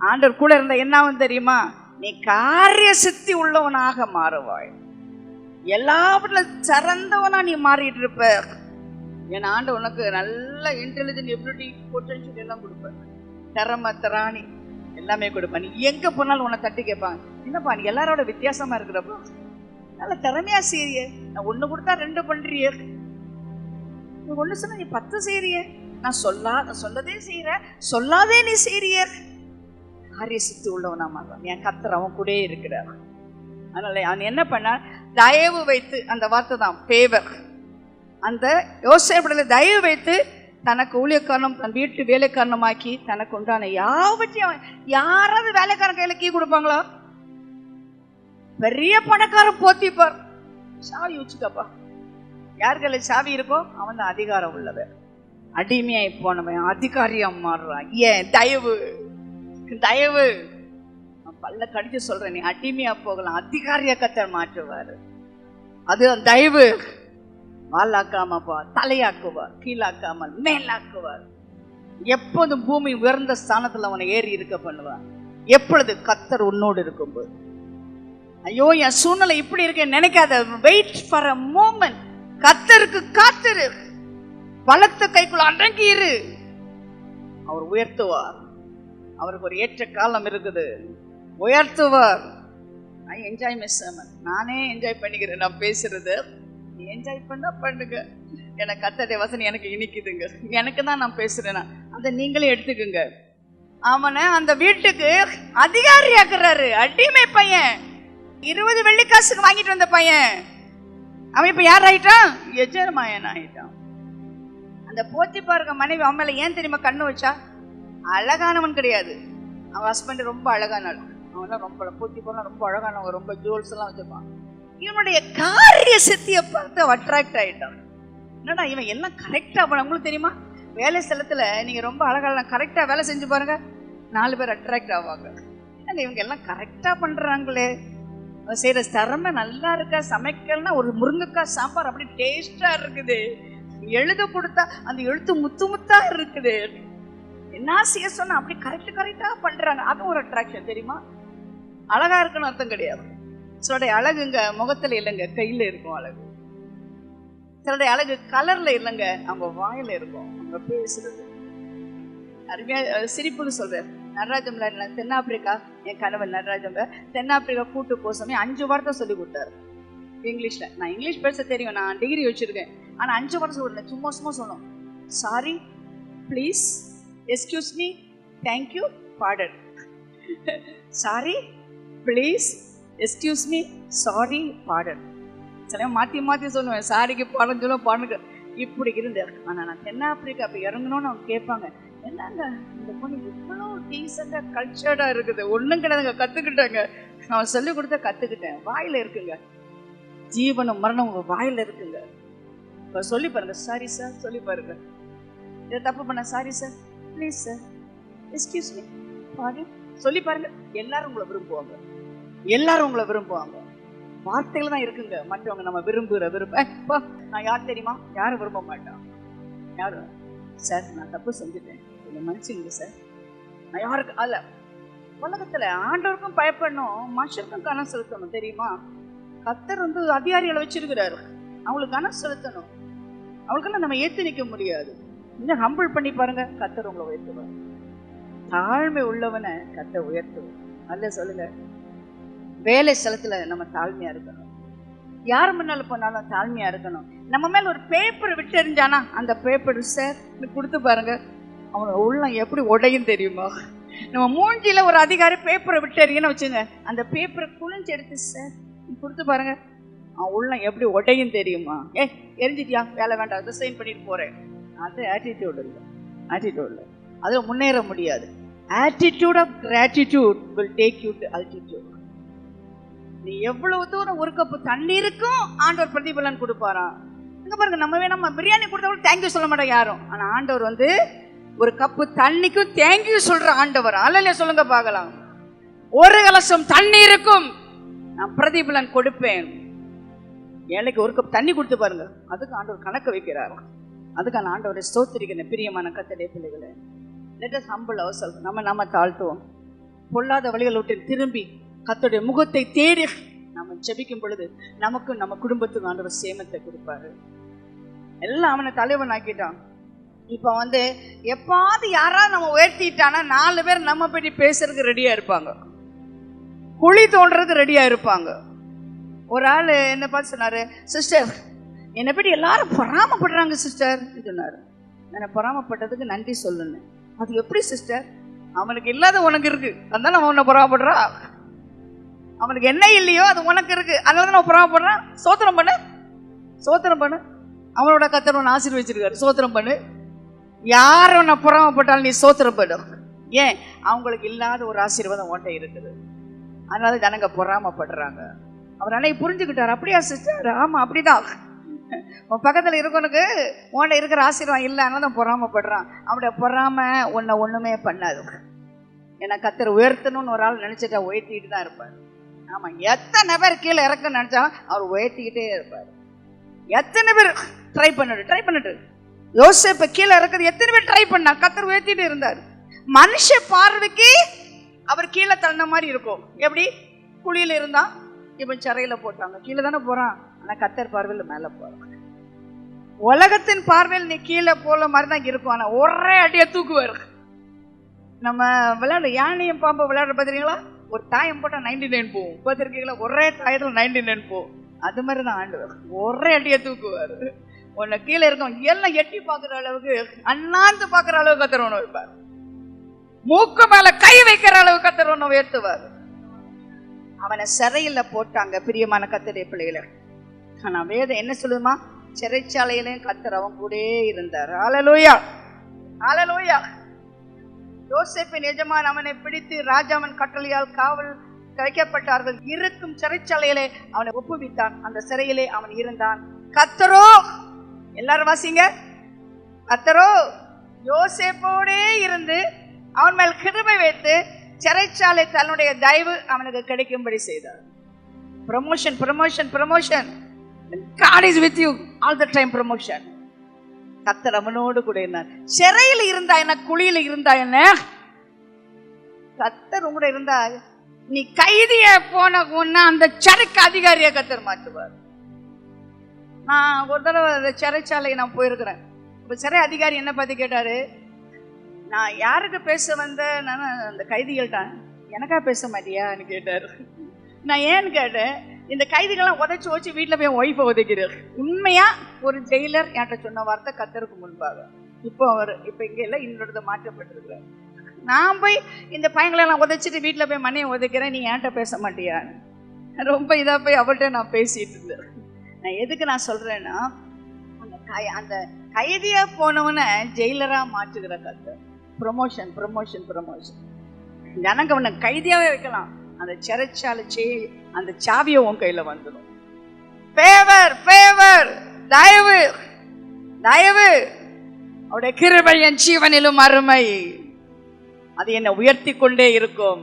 ஆண்டவர் கூட இருந்தா என்ன ஆகும் தெரியுமா? நீ காரிய சித்தி உள்ளவனாக மாறுவாய். எல்லாவற்றிலும் சிறந்தவனா நீ மாறிட்டு இருப்ப. என் ஆண்டு உனக்கு நல்ல இன்டெலிஜென்ட், எபிலிட்டி, பொட்டன்ஷியல் எல்லாம் கொடுப்பேன், திறமை திராணி எல்லாமே கொடுப்பேன். நீ எங்க போனாலும் உன்னை தட்டி கேட்பாங்க, என்னப்பா நீ எல்லாரோட வித்தியாசமா இருக்கிறப்போ நல்ல திறமையா செய்றியே, நான் 1 கொடுத்தா 2 பண்றியே, நீ 1 சொன்னா நீ 10 செய்றியே, நான் சொல்லதே செய்யற, சொல்லாதே நீ செய்றிய. காரிய சித்தி உள்ளவனா மாறுவான். என் கர்த்தர் அவன் கூட இருக்கிறார். அதனால அவன் என்ன பண்ண? தயவு வைத்து, அந்த வார்த்தை தான் ஃபேவர். அந்த யோசேப்பிடல தயவு வைத்து தனக்கு ஊழியக்காரனும் தன் வீட்டு வேலைக்காரனமாக்கி தனக்கு உண்டான யாவற்றையும். யாராவது வேலைக்காரன் கையில கீ கொடுப்பாங்களா? பெரிய பணக்காரன் போத்திபார். சாவி வச்சுக்கப்பா, யார் கையில சாவி இருக்கோ அவன் தான் அதிகாரம் உள்ளவன். அடிமையாய் போனவன் அதிகாரியா மாறுறான். ஏன்? தயவு. தயவு. பல்ல கடிச்சு சொல்றேன், நீ அடிமையா போகலாம், அதிகாரியா கர்த்தர் மாற்றுவாரு. அது தயவு. வாலாக்காமப்பா தலையாக்குவார், கீழாக்காமல் மேலாக்குவார். எப்போதும் பூமி உயர்ந்த ஸ்தானத்துல அவனை ஏறி இருக்க பண்ணுவார். எப்பொழுது? கர்த்தர் உன்னோடு இருக்கும்போது. ஐயோ என் சூழ்நிலை இப்படி இருக்கேன்னு நினைக்காத. Wait for a moment. கர்த்தருக்கு காத்திரு, பலத்த கைக்குள்ள அடங்கி இரு. அவர் உயர்த்துவார். அவருக்கு ஒரு ஏற்ற காலம் இருக்குது, உயர்த்துவார். I enjoy miss. நானே என்ஜாய் பண்ணிக்கிறேன் நான் பேசுறது. என்ஜாய் பண்ணா பண்ணுங்க. எனக்கு கர்த்தருடைய வசனம் எனக்கு இனிக்குதுங்க. எனக்கு தான் நான் பேசுறேன்னா அதை நீங்களே எடுத்துக்குங்க. அவனை அந்த வீட்டுக்கு அதிகாரி ஆக்குறாரு. அடிமை பையன், 20 வெள்ளிக்காசுக்கு வாங்கிட்டு வந்த பையன், அவன் இப்ப யார் ஆயிட்டான்? எஜமாயன் ஆயிட்டான். அந்த போத்திபாருங்க மனைவி அவன் மேல ஏன் தெரியுமா கண்ணு வச்சா? அழகானவன் கிடையாது, அவன் ஹஸ்பண்ட் ரொம்ப அழகானாள். அவன்லாம் ரொம்ப போத்திபார்லாம் ரொம்ப அழகானவன், ரொம்ப ஜுவல்ஸ் எல்லாம் வச்சிருப்பான். இவனுடைய காரிய சித்தியை பார்த்து அட்ராக்ட் ஆயிட்டான். என்னடா இவன் எல்லாம் கரெக்டா பண்ண. உங்களுக்கு தெரியுமா, வேலை ஸ்தலத்துல நீங்க ரொம்ப அழகா கரெக்டா வேலை செஞ்சு பாருங்க, 4 பேர் அட்ராக்ட் ஆவாங்க. இவங்க எல்லாம் கரெக்டா பண்றாங்களே, செய்யற திறமை நல்லா இருக்கா, சமைக்கலன்னா ஒரு முருங்கைக்காய் சாம்பார் அப்படி டேஸ்டா இருக்குது, எழுத கொடுத்தா அந்த எழுத்து முத்து முத்தா இருக்குது, என்ன செய்ய சொன்னா அப்படி கரெக்டா பண்றாங்க. அதுவும் ஒரு அட்ராக்ஷன் தெரியுமா. அழகா இருக்குன்னு அர்த்தம் கிடையாது. சிலருடைய அழகுங்க முகத்துல இல்லைங்க, கையில இருக்கும் அழகு. சிலருடைய அழகு கலர்ல இல்லைங்க, அவங்க வாயில இருக்கும், அவங்க பேசுறது. அருமையா சிரிப்புன்னு சொல்றேன். நடராஜம்ல தென்னாப்பிரிக்கா, என் கணவன் நடராஜங்க தென்னாப்பிரிக்கா கூட்டு போக சமயம் 5 வார்த்தை சொல்லி கொடுத்தாரு இங்கிலீஷ்ல. நான் இங்கிலீஷ் பேச தெரியும், நான் டிகிரி வச்சிருக்கேன், ஆனா 5 வார்த்தை சொல்லல, சும்மா சொன்னோம். Sorry, please, excuse me, thank you, பாடல். Sorry, please, excuse me, sorry, பாடல். சில மாற்றி சொல்லுவேன், சாரிக்கு பாடம் சொல்லுவேன், பாடுங்க இப்படி இருந்தேன். ஆனால் நான் தென்னாப்பிரிக்கா அப்போ இறங்கணும்னு அவங்க கேட்பாங்க, என்னங்க இந்த பொண்ணு இவ்வளோ டீசெண்டாக கல்ச்சர்டாக இருக்குது. ஒன்றும் கிடையாதுங்க, கற்றுக்கிட்டேங்க, நான் சொல்லிக் கொடுத்த கற்றுக்கிட்டேன். வாயில் இருக்குங்க, ஜீவனும் மரணம் உங்கள் வாயில் இருக்குங்க. இப்போ சொல்லி பாருங்க, சாரி சார் சொல்லி பாருங்க, இதை தப்பு பண்ண sorry sir, please sir, excuse me, பாரு சொல்லி பாருங்க. எல்லாரும் உங்களை விரும்புவாங்க, எல்லாரும் உங்களை விரும்புவாங்க. வார்த்தைகள் தான் இருக்குங்க, மற்றவங்க நம்ம விரும்ப நான் யார் தெரியுமா, யாரும் விரும்ப மாட்டான். யாரும் சார் நான் தப்பு செஞ்சுட்டேன், என்னை மன்னிச்சுங்க சார், நான் யாருக்கு அல்ல. உலகத்துல ஆண்டவருக்கும் பயப்படணும், மனுஷருக்கும் கனம் செலுத்தணும் தெரியுமா. கர்த்தர் அதிகாரிகளை வச்சிருக்கிறாரு, அவங்களுக்கு கனம் செலுத்தணும். அவங்களுக்கெல்லாம் நம்ம ஏத்து நிற்க முடியாது. இன்னும் ஹம்பிள் பண்ணி பாருங்க, கர்த்தர் உங்களை உயர்த்துவார். தாழ்மை உள்ளவனை கர்த்தர் உயர்த்துவார். அல்ல சொல்லுங்க, வேலை ஸ்தலத்துல நம்ம தாழ்மையா இருக்கணும். யார் முன்னாலும் போனாலும் தாழ்மையா இருக்கணும். நம்ம மேல ஒரு பேப்பர் விட்டு எறிஞ்சானா அந்த பேப்பர் சார் கொடுத்து பாருங்க, அவனோட உள்ளம் எப்படி உடையும் தெரியுமா. நம்ம மூஞ்சில ஒரு அதிகாரி பேப்பரை விட்டு எறியன்னு வச்சுங்க, அந்த பேப்பரை குளிஞ்சு எடுத்து சார் கொடுத்து பாருங்க, அவன் உள்ளம் எப்படி உடையும் தெரியுமா. எரிஞ்சிட்டியா, வேலை வேண்டாம், அதை சைன் பண்ணிட்டு போறேன். அது ஆட்டிடியூட் இல்லை, ஆட்டிடியூட் இல்லை, அதில் முன்னேற முடியாது. Attitude of gratitude will take you to altitude. நீ எவ்வளவு தூரம் ஒரு கப்பு தண்ணீருக்கும் ஆண்டவர் பிரதிபலன் கொடுப்பாராம். இங்க பாருங்க, நம்ம பிரியாணி கொடுத்தவங்க தேங்க்யூ சொல்ல மாட்டோம் யாரும், ஆனா ஆண்டவர் ஒரு கப்பு தண்ணிக்கும் தேங்க்யூ சொல்ற ஆண்டவர். அல்ல சொல்லுங்க பார்க்கலாம். ஒரு கலசம் தண்ணீருக்கும் நான் பிரதிபலன் கொடுப்பேன். ஏழைக்கு ஒரு கப் தண்ணி கொடுத்து பாருங்க, அதுக்கு ஆண்டவர் கணக்கு வைக்கிறார். அதுக்கான ஆண்டவரை ஸ்தோத்திரிக்கிறேன். பிரியமான கர்த்தருடைய பிள்ளைகளே, let us humble ourselves. நம்ம தாழ்த்துவோம். பொல்லாத வழிகளை விட்டு திரும்பி கர்த்தருடைய முகத்தை தேடி நம்ம ஜெபிக்கும் பொழுது நமக்கும் நம்ம குடும்பத்துக்கு ஆண்டவர் சேமத்தை கொடுப்பாரு. எல்லாம் அவனை தலைவன் ஆக்கிட்டான். இப்ப எப்பாவது யாராவது நம்ம உயர்த்திட்டானா 4 பேர் நம்ம பற்றி பேசுறதுக்கு ரெடியா இருப்பாங்க, குழி தோன்றதுக்கு ரெடியா இருப்பாங்க. ஒரு ஆள் என்ன பார்த்து சொன்னாரு, சிஸ்டர் என்னை பற்றி எல்லாரும் பொறாமப்படுறாங்க சிஸ்டர் சொன்னாரு. என்னை பொறாமப்பட்டதுக்கு நன்றி சொல்லுன்னு. அது எப்படி சிஸ்டர், அவனுக்கு இல்லாத உனக்கு இருக்கு, அதனால அவன் உன்னை பொறாமப்படுறா. அவனுக்கு என்ன இல்லையோ அது உனக்கு இருக்கு, அதனால நான் பொறாமப்படுறான். சோத்திரம் பண்ணு, சோத்திரம் பண்ணு, அவனோட கர்த்தர் உன்னை ஆசீர்வதிச்சிருக்காரு, சோத்திரம் பண்ணு. யார் உன்னை பொறாமப்பட்டாலும் நீ சோத்திரம் பண்ணு. ஏன், அவங்களுக்கு இல்லாத ஒரு ஆசீர்வாதம் உன்கிட்ட இருக்குது, அதனால ஜனங்க பொறாமப்படுறாங்க. அவர் அன்னைக்கு புரிஞ்சுக்கிட்டார். அப்படியா சிஸ்டர், ஆமா அப்படிதான். உன் பக்கத்துல இருக்கவனுக்கு உன்கிட்ட இருக்கிற ஆசீர்வாதம் இல்லை, அதனால தான் பொறாமப்படுறான். அவனுடைய பொறாம உன்னை ஒண்ணுமே பண்ணாது. ஏன்னா கர்த்தர் உயர்த்தணும்னு ஒரு ஆள் நினைச்சிட்டா உயர்த்திக்கிட்டு தான் இருப்பார். ஆமா, எத்தனை பேர் கீழே இறக்க நினைச்சாலும் அவர் உயர்த்திக்கிட்டே இருப்பார். எத்தனை பேர் ட்ரை பண்ணிட்டு யோசேப்பை கீழே இறக்குறது எத்தனை பேர் ட்ரை பண்ணா, கர்த்தர் உயர்த்திட்டு இருந்தார். மனுஷ பார்வைக்கு அவர் கீழே தள்ளின மாதிரி இருக்கும். எப்படி, குழியில இருந்தா இவன் சிறையில போட்டாங்க, கீழே தானே போறான். ஆனா கர்த்தர் பார்வையில் மேல போறான். உலகத்தின் பார்வையில் நீ கீழே போல மாதிரி தான் இருக்கும், ஆனா ஒரே அடியா தூக்குவார். நம்ம விளையாடு யானையும் பாம்பு விளையாடுற பார்த்துருக்கீங்களா? ஒரு தாயம் போட்டால் 99 போகும், பார்த்துருக்கீங்களா? ஒரே தாயத்தில் 99 போகும். அது மாதிரிதான் ஆண்டவர் ஒரே அடியை தூக்குவார். உன்னை கீழே இருக்கும் எல்லாம் எட்டி பார்க்குற அளவுக்கு, அண்ணாந்து பார்க்குற அளவுக்கு கர்த்தர் உன்னை வைப்பார். மூக்கு மேல கை வைக்கிற அளவுக்கு கர்த்தர் உன்னை உயர்த்துவார். அவனை சிறையில போட்டாங்க பிரியமான கர்த்தருடைய பிள்ளைகளை. ஆனா வேதம் என்ன சொல்லுமா, சிறைச்சாலையிலையும் கர்த்தர் அவன் கூட இருந்தார். ஹல்லேலூயா, ஹல்லேலூயா. யோசேப்பின் எஜமான் அவனை பிடித்து ராஜாவின் கட்டளையால் காவல் வைக்கப்பட்டார்கள். இருக்கும் சிறைச்சாலையிலே அவனை ஒப்புவித்தான். அந்த சிறையிலே அவன் இருந்தான். கர்த்தரோ, எல்லாரும் வாசிங்க, கர்த்தரோ யோசேப்போடே இருந்து அவன் மேல் கிருபை வைத்து சிறைச்சாலை தன்னுடைய தயவு அவனுக்கு கிடைக்கும்படி செய்தார். Promotion, promotion, promotion. God is with you all the time. Promotion. கர்த்தர் அவனோடு கூட இருந்தார். சிறையில் இருந்தா என்ன, குழியில இருந்தா என்ன, கர்த்தர் உங்களோட இருந்தா, நீ கைதிய போன அந்த சிறைக்கு அதிகாரியை கர்த்தர் மாற்றுவார். நான் ஒரு தடவை சிறைச்சாலை நான் போயிருக்கிறேன். இப்ப சிறை அதிகாரி என்ன பத்தி கேட்டாரு, நான் யாருக்கு பேச வந்த, நான் அந்த கைதிகள்கிட்ட, எனக்கா பேச மாட்டியான்னு கேட்டாரு. நான் ஏன்னு கேட்டேன், இந்த கைதிகள்லாம் உதைச்சு வச்சு வீட்டில் போய் ஒய்ஃபை உதைக்கிறார். உண்மையா ஒரு ஜெயிலர் என்கிட்ட சொன்ன வார்த்தை கர்த்தருக்கு முன்பாக. இப்போ அவர் இப்போ இங்கே இல்லை, இன்னொரு மாற்றப்பட்டிருக்கிறார். நான் போய் இந்த பையங்களெல்லாம் உதைச்சிட்டு வீட்டில் போய் மனையை உதைக்கிறேன், நீ என்கிட்ட பேச மாட்டியான்னு ரொம்ப இதாக போய் அவர்கிட்ட நான் பேசிட்டு இருந்தேன். நான் எதுக்கு நான் சொல்றேன்னா, அந்த கைதியா போனவனை ஜெயிலரா மாற்றுகிற கர்த்தர். Promotion, promotion, promotion. ஜனங்க அவனை கைதியாவே வைக்கலாம், அந்த சிறைச்சாலை அந்த சாவியை உன் கையில வந்துடும். ஃபேவர், ஃபேவர், தயவு, தயவு, அவருடைய கிருபை என் ஜீவனிலும் அருமை. அது என்னை உயர்த்தி கொண்டே இருக்கும்.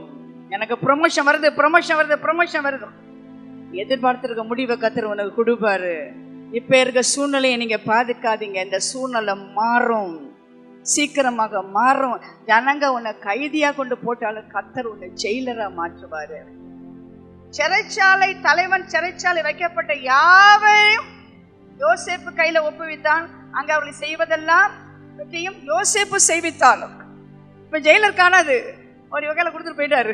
எனக்கு ப்ரொமோஷன் வருது, ப்ரொமோஷன் வருது, ப்ரொமோஷன் வருது. எதிர்பார்த்திருக்க முடிவை கர்த்தர் உனக்கு கொடுப்பாரு. இப்ப இருக்க சூழ்நிலையை நீங்க பாதுகாதீங்க. இந்த சூழ்நிலை மாறும், சீக்கிரமாக மாறும். ஜனங்க உன்னை கைதியா கொண்டு போட்டாலும் கர்த்தர் உன்னை ஜெயிலரா மாற்றுவாரு. சிறைச்சாலை தலைவன் சிறைச்சாலை வைக்கப்பட்ட யாவையும் யோசேப்பு கையில ஒப்புவித்தான். அங்க அவர்கள் செய்வதெல்லாம் யோசேப்பு செய்வித்தாலும். இப்ப ஜெயிலர் காணாது, ஒரு வகையில கொடுத்துட்டு போயிட்டாரு.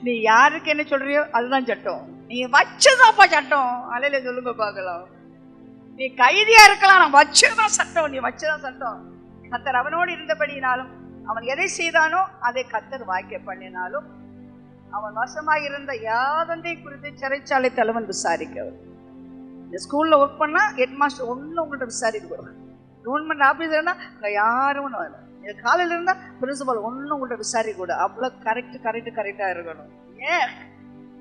நீ யாருக்கு என்ன சொல்றியோ அதுதான் சட்டம், நீ வச்சதாப்பா சட்டம். அலையில சொல்லுங்க பார்க்கலாம். நீ கைதியா இருக்கலாம், நான் வச்சதான் சட்டம், நீ வச்சதான் சட்டம். கர்த்தர் அவனோடு இருந்தபடினாலும், அவன் எதை செய்தானோ அதை கர்த்தர் வாய்க்க பண்ணினாலும், அவன் வசமாக இருந்த யாதொன்றை குறித்து சிறைச்சாலை தலைவன் விசாரிக்கவர். இந்த ஸ்கூல்ல ஒர்க் பண்ணா ஹெட் மாஸ்டர் ஒன்னும் உங்கள்கிட்ட விசாரிக்க, கவர்மெண்ட் ஆபீஸ் இருந்தா யாரும் வரல, காலையில இருந்தா பிரின்சிபல் ஒன்னும் உங்கள்கிட்ட விசாரிக்க கூட. அவ்வளவு கரெக்டா இருக்கணும். ஏன்?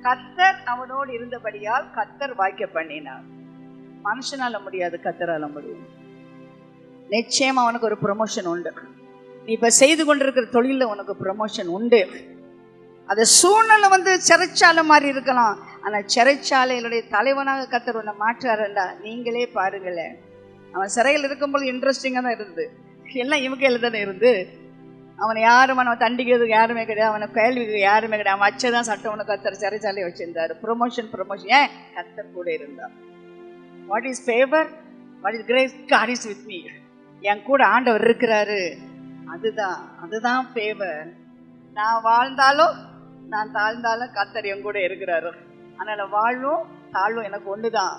கர்த்தர் அவனோடு இருந்தபடியால் கர்த்தர் வாய்க்க பண்ணினார். மனுஷனால முடியாது, கர்த்தரால முடியும். நிச்சயமா உனக்கு ஒரு ப்ரமோஷன் உண்டு. நீ இப்ப செய்து கொண்டிருக்கிற தொழில உனக்கு ப்ரமோஷன் உண்டு. அது சூழ்நிலை சிறைச்சாலை மாதிரி இருக்கலாம், ஆனா சிறைச்சாலையினுடைய தலைவனாக கர்த்தர் உன்னை மாற்றாருண்டா நீங்களே பாருங்களேன். அவன் சிறையில் இருக்கும்போது இன்ட்ரெஸ்டிங்கா தான் இருந்து, எல்லாம் இவங்க கையில தானே இருந்து. அவனை யாரும் அவனை தண்டிக்கிறதுக்கு யாருமே கிடையாது, அவனை கேள்விக்கு யாருமே கிடையாது. அவன் வச்சதான் சட்டம் உனக்கு கர்த்தர் சிறைச்சாலையை வச்சிருந்தாரு. Promotion, promotion. ஏன்? கர்த்தர் கூட இருந்தார். What is favour, what is grace? God is with me. என் கூட ஆண்டவர் இருக்கிறாரு. அதுதான் ஃபேவர். நான் வாழ்ந்தாலும் நான் தாழ்ந்தாலும் கர்த்தர் என் கூட இருக்கிறாரு. அதனால வாழ்வும் தாழ்வும் எனக்கு ஒண்ணுதான்.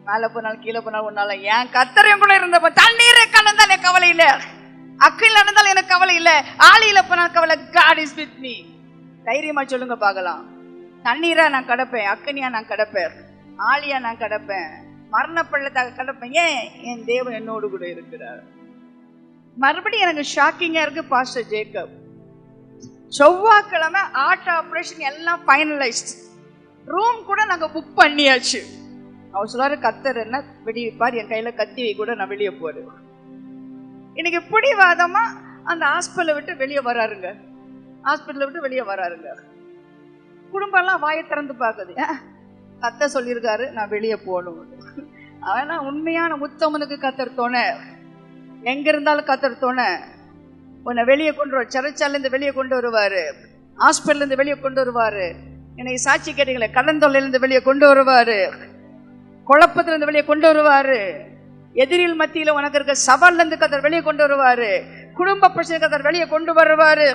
மேல போனாலும் கீழே போனாலும் ஒன்னால என் கர்த்தர் என் கூட இருந்தப்ப, தண்ணீரை கலந்தால் எனக்கு கவலை இல்லை, அக்கில் நடந்தாலும் எனக்கு கவலை இல்லை, ஆளியில போனால் கவலை. God is with me. தைரியமா சொல்லுங்க பார்க்கலாம். தண்ணீரா நான் கடப்பேன், அக்கனியா நான் கடப்பேன், ஆளியா நான் கடப்பேன், மரண பள்ளத்தாக கடப்பேன். ஏன்? என் தேவன் என்னோடு கூட இருக்கிறார். மறுபடியும் எனக்கு ஷாக்கிங்கா இருக்கு. பாஸ்டர் ஜேக்கப் செவ்வாய்க்கிழமை ஆர்ட் ஆபரேஷன் எல்லாம் ஃபைனலைஸ்ட், ரூம் கூட நாங்க புக் பண்ணியாச்சு. அவர் சொல்றாரு, கர்த்தர் என்ன வெடிப்பார், என் கையில கத்தியை கூட நான் வெளியே போறேன். இன்னைக்கு பிடிவாதமா அந்த ஹாஸ்பிட்டலை விட்டு வெளியே வராருங்க, ஹாஸ்பிட்டலை விட்டு வெளியே வராருங்க. குடும்பம் எல்லாம் வாயை திறந்து பார்க்குது. கர்த்தர் சொல்லியிருக்காரு நான் வெளியே போகணும். அவனா உண்மையான உத்தமனுக்கு கர்த்தர் துணை, எங்க இருந்தாலும் கர்த்தர் துணை. உன்னை வெளியே கொண்டு வர, சிறைச்சாலை இருந்து வெளியே கொண்டு வருவாரு, ஹாஸ்பிட்டல் இருந்து வெளியே கொண்டு வருவாரு. எனக்கு சாட்சி கேட்டீங்களே, கடன் தொல்லையிலிருந்து வெளியே கொண்டு வருவாரு, குழப்பத்திலிருந்து வெளியே கொண்டு வருவாரு, எதிரில் மத்தியில உனக்கு இருக்க சவால்ல இருந்து கர்த்தர் வெளியே கொண்டு வருவாரு, குடும்ப பிரச்சனை கர்த்தர் வெளியே கொண்டு வருவாரு.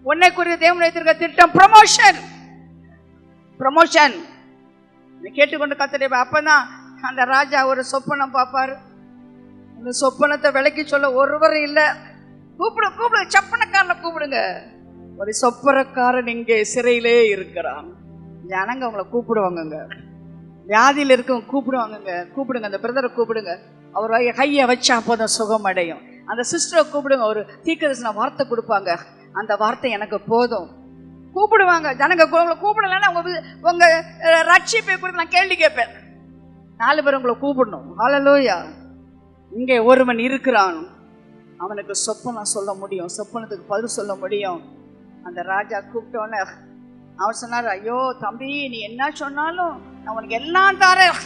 உன்னை குறித்து தேவன் வைத்திருக்க திட்டம் ப்ரமோஷன், ப்ரமோஷன். கேட்டுக்கொண்டு கத்தரை. அப்பதான் அந்த ராஜா ஒரு சொப்பனம் பார்ப்பாரு. அந்த சொப்பனத்தை விளக்கி சொல்ல ஒருவரும் இல்லை. கூப்பிடு, சொப்பனக்காரனை கூப்பிடுங்க. ஒரு சொப்பனக்காரன் இங்கே சிறையிலே இருக்கிறான். ஜனங்க அவங்கள கூப்பிடுவாங்கங்க. வியாதியில் இருக்கவங்க கூப்பிடுங்க. அந்த பிரதரை கூப்பிடுங்க. அவர் கையை வச்சா அப்போதான் சுகம் அடையும். அந்த சிஸ்டரை கூப்பிடுங்க. ஒரு தீர்க்கதரிசன வார்த்தை கொடுப்பாங்க. அந்த வார்த்தை எனக்கு போதும். கூப்பிடுவாங்க ஜனங்க. கூப்பிடலன்னா உங்க ரட்சிப்பை குறித்து நான் கேள்வி கேட்பேன். 4 பேர் உங்களை கூப்பிடணும். ஹல்லேலூயா. இங்கே ஒருவன் இருக்கிறான், அவனுக்கு சொப்பனம் சொல்ல முடியும், சொப்பனத்துக்கு பதில் சொல்ல முடியும். அந்த ராஜா கூப்பிட்டோன்னே அவர் சொன்னார், ஐயோ தம்பி, நீ என்ன சொன்னாலும் நான் உனக்கு எல்லாம் தரேன்.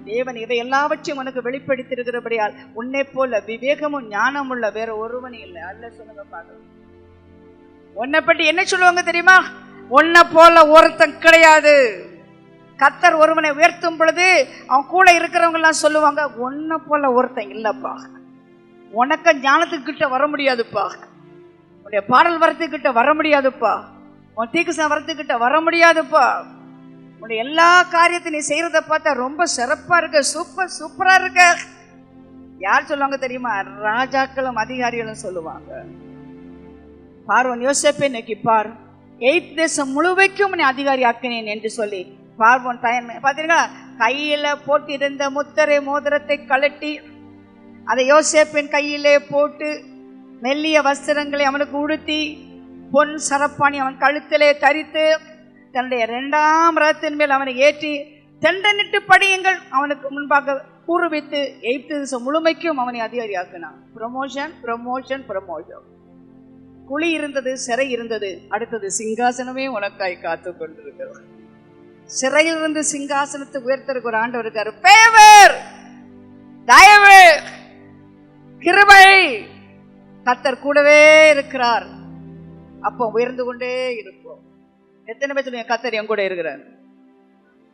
தேவன் இதை எல்லாவற்றையும் உனக்கு வெளிப்படுத்தியிருக்கிறபடியால் உன்னை போல விவேகமும் ஞானம் உள்ள வேற ஒருவனும் இல்லை. அல்ல சொல்லுங்க பாருங்க. உன்னை பற்றி என்ன சொல்லுவாங்க தெரியுமா? உன்னை போல ஒருத்தன் கிடையாது. கர்த்தர் ஒருவனை உயர்த்தும் பொழுது அவன் கூட இருக்கிறவங்க எல்லாம் சொல்லுவாங்க, உன்னை போல ஒருத்தன் இல்லப்பா, உனக்கு ஞானத்துக்கிட்ட வர முடியாதுப்பா, உன்னுடைய பாடல் வரத்துக்கிட்ட வர முடியாதுப்பா, உன் தீர்க்கதரிசன வரத்துக்கிட்ட வர முடியாதுப்பா, உன்னுடைய எல்லா காரியத்தையும் நீ செய்யறத பார்த்தா ரொம்ப சிறப்பா இருக்க, சூப்பரா இருக்க. யார் சொல்லுவாங்க தெரியுமா? ராஜாக்களும் அதிகாரிகளும் சொல்லுவாங்க. பார்வோன் யோசேப்பை நோக்கி பார், 8 தேசம் முழுவைக்கும் நீ அதிகாரி ஆக்கினேன் என்று சொல்லி பார்வோன் பார்த்தீங்களா, கையில போட்டிருந்த முத்திரை மோதிரத்தை கழட்டி அதை யோசேப்பின் கையிலே போட்டு மெல்லிய வஸ்திரங்களை அவனுக்கு உடுத்தி பொன் சரப்பாணி அவன் கழுத்திலே தரித்து தன்னுடைய 2ஆம் ரதத்தின் மேல் அவனை ஏற்றி தெண்டனிட்டு படியுங்கள் அவனுக்கு முன்பாக கூறுவித்து 8 தேசம் முழுமைக்கும் அவனை அதிகாரி ஆக்கினான். ப்ரமோஷன். குழி இருந்தது, சிறை இருந்தது, அடுத்தது சிங்காசனமே உனக்காய் காத்து கொண்டிருக்கிறது. சிறையிலிருந்து சிங்காசனத்தை உயர்த்தருக்கு ஒரு ஆண்டவர் இருக்காரு. பேவர், தயவு, கிருபை, கர்த்தர் கூடவே இருக்கிறார். அப்போ உயர்ந்து கொண்டே இருப்போம். எத்தனை பேர் சொல்லுங்க, கர்த்தர் என் கூட இருக்கிறார்?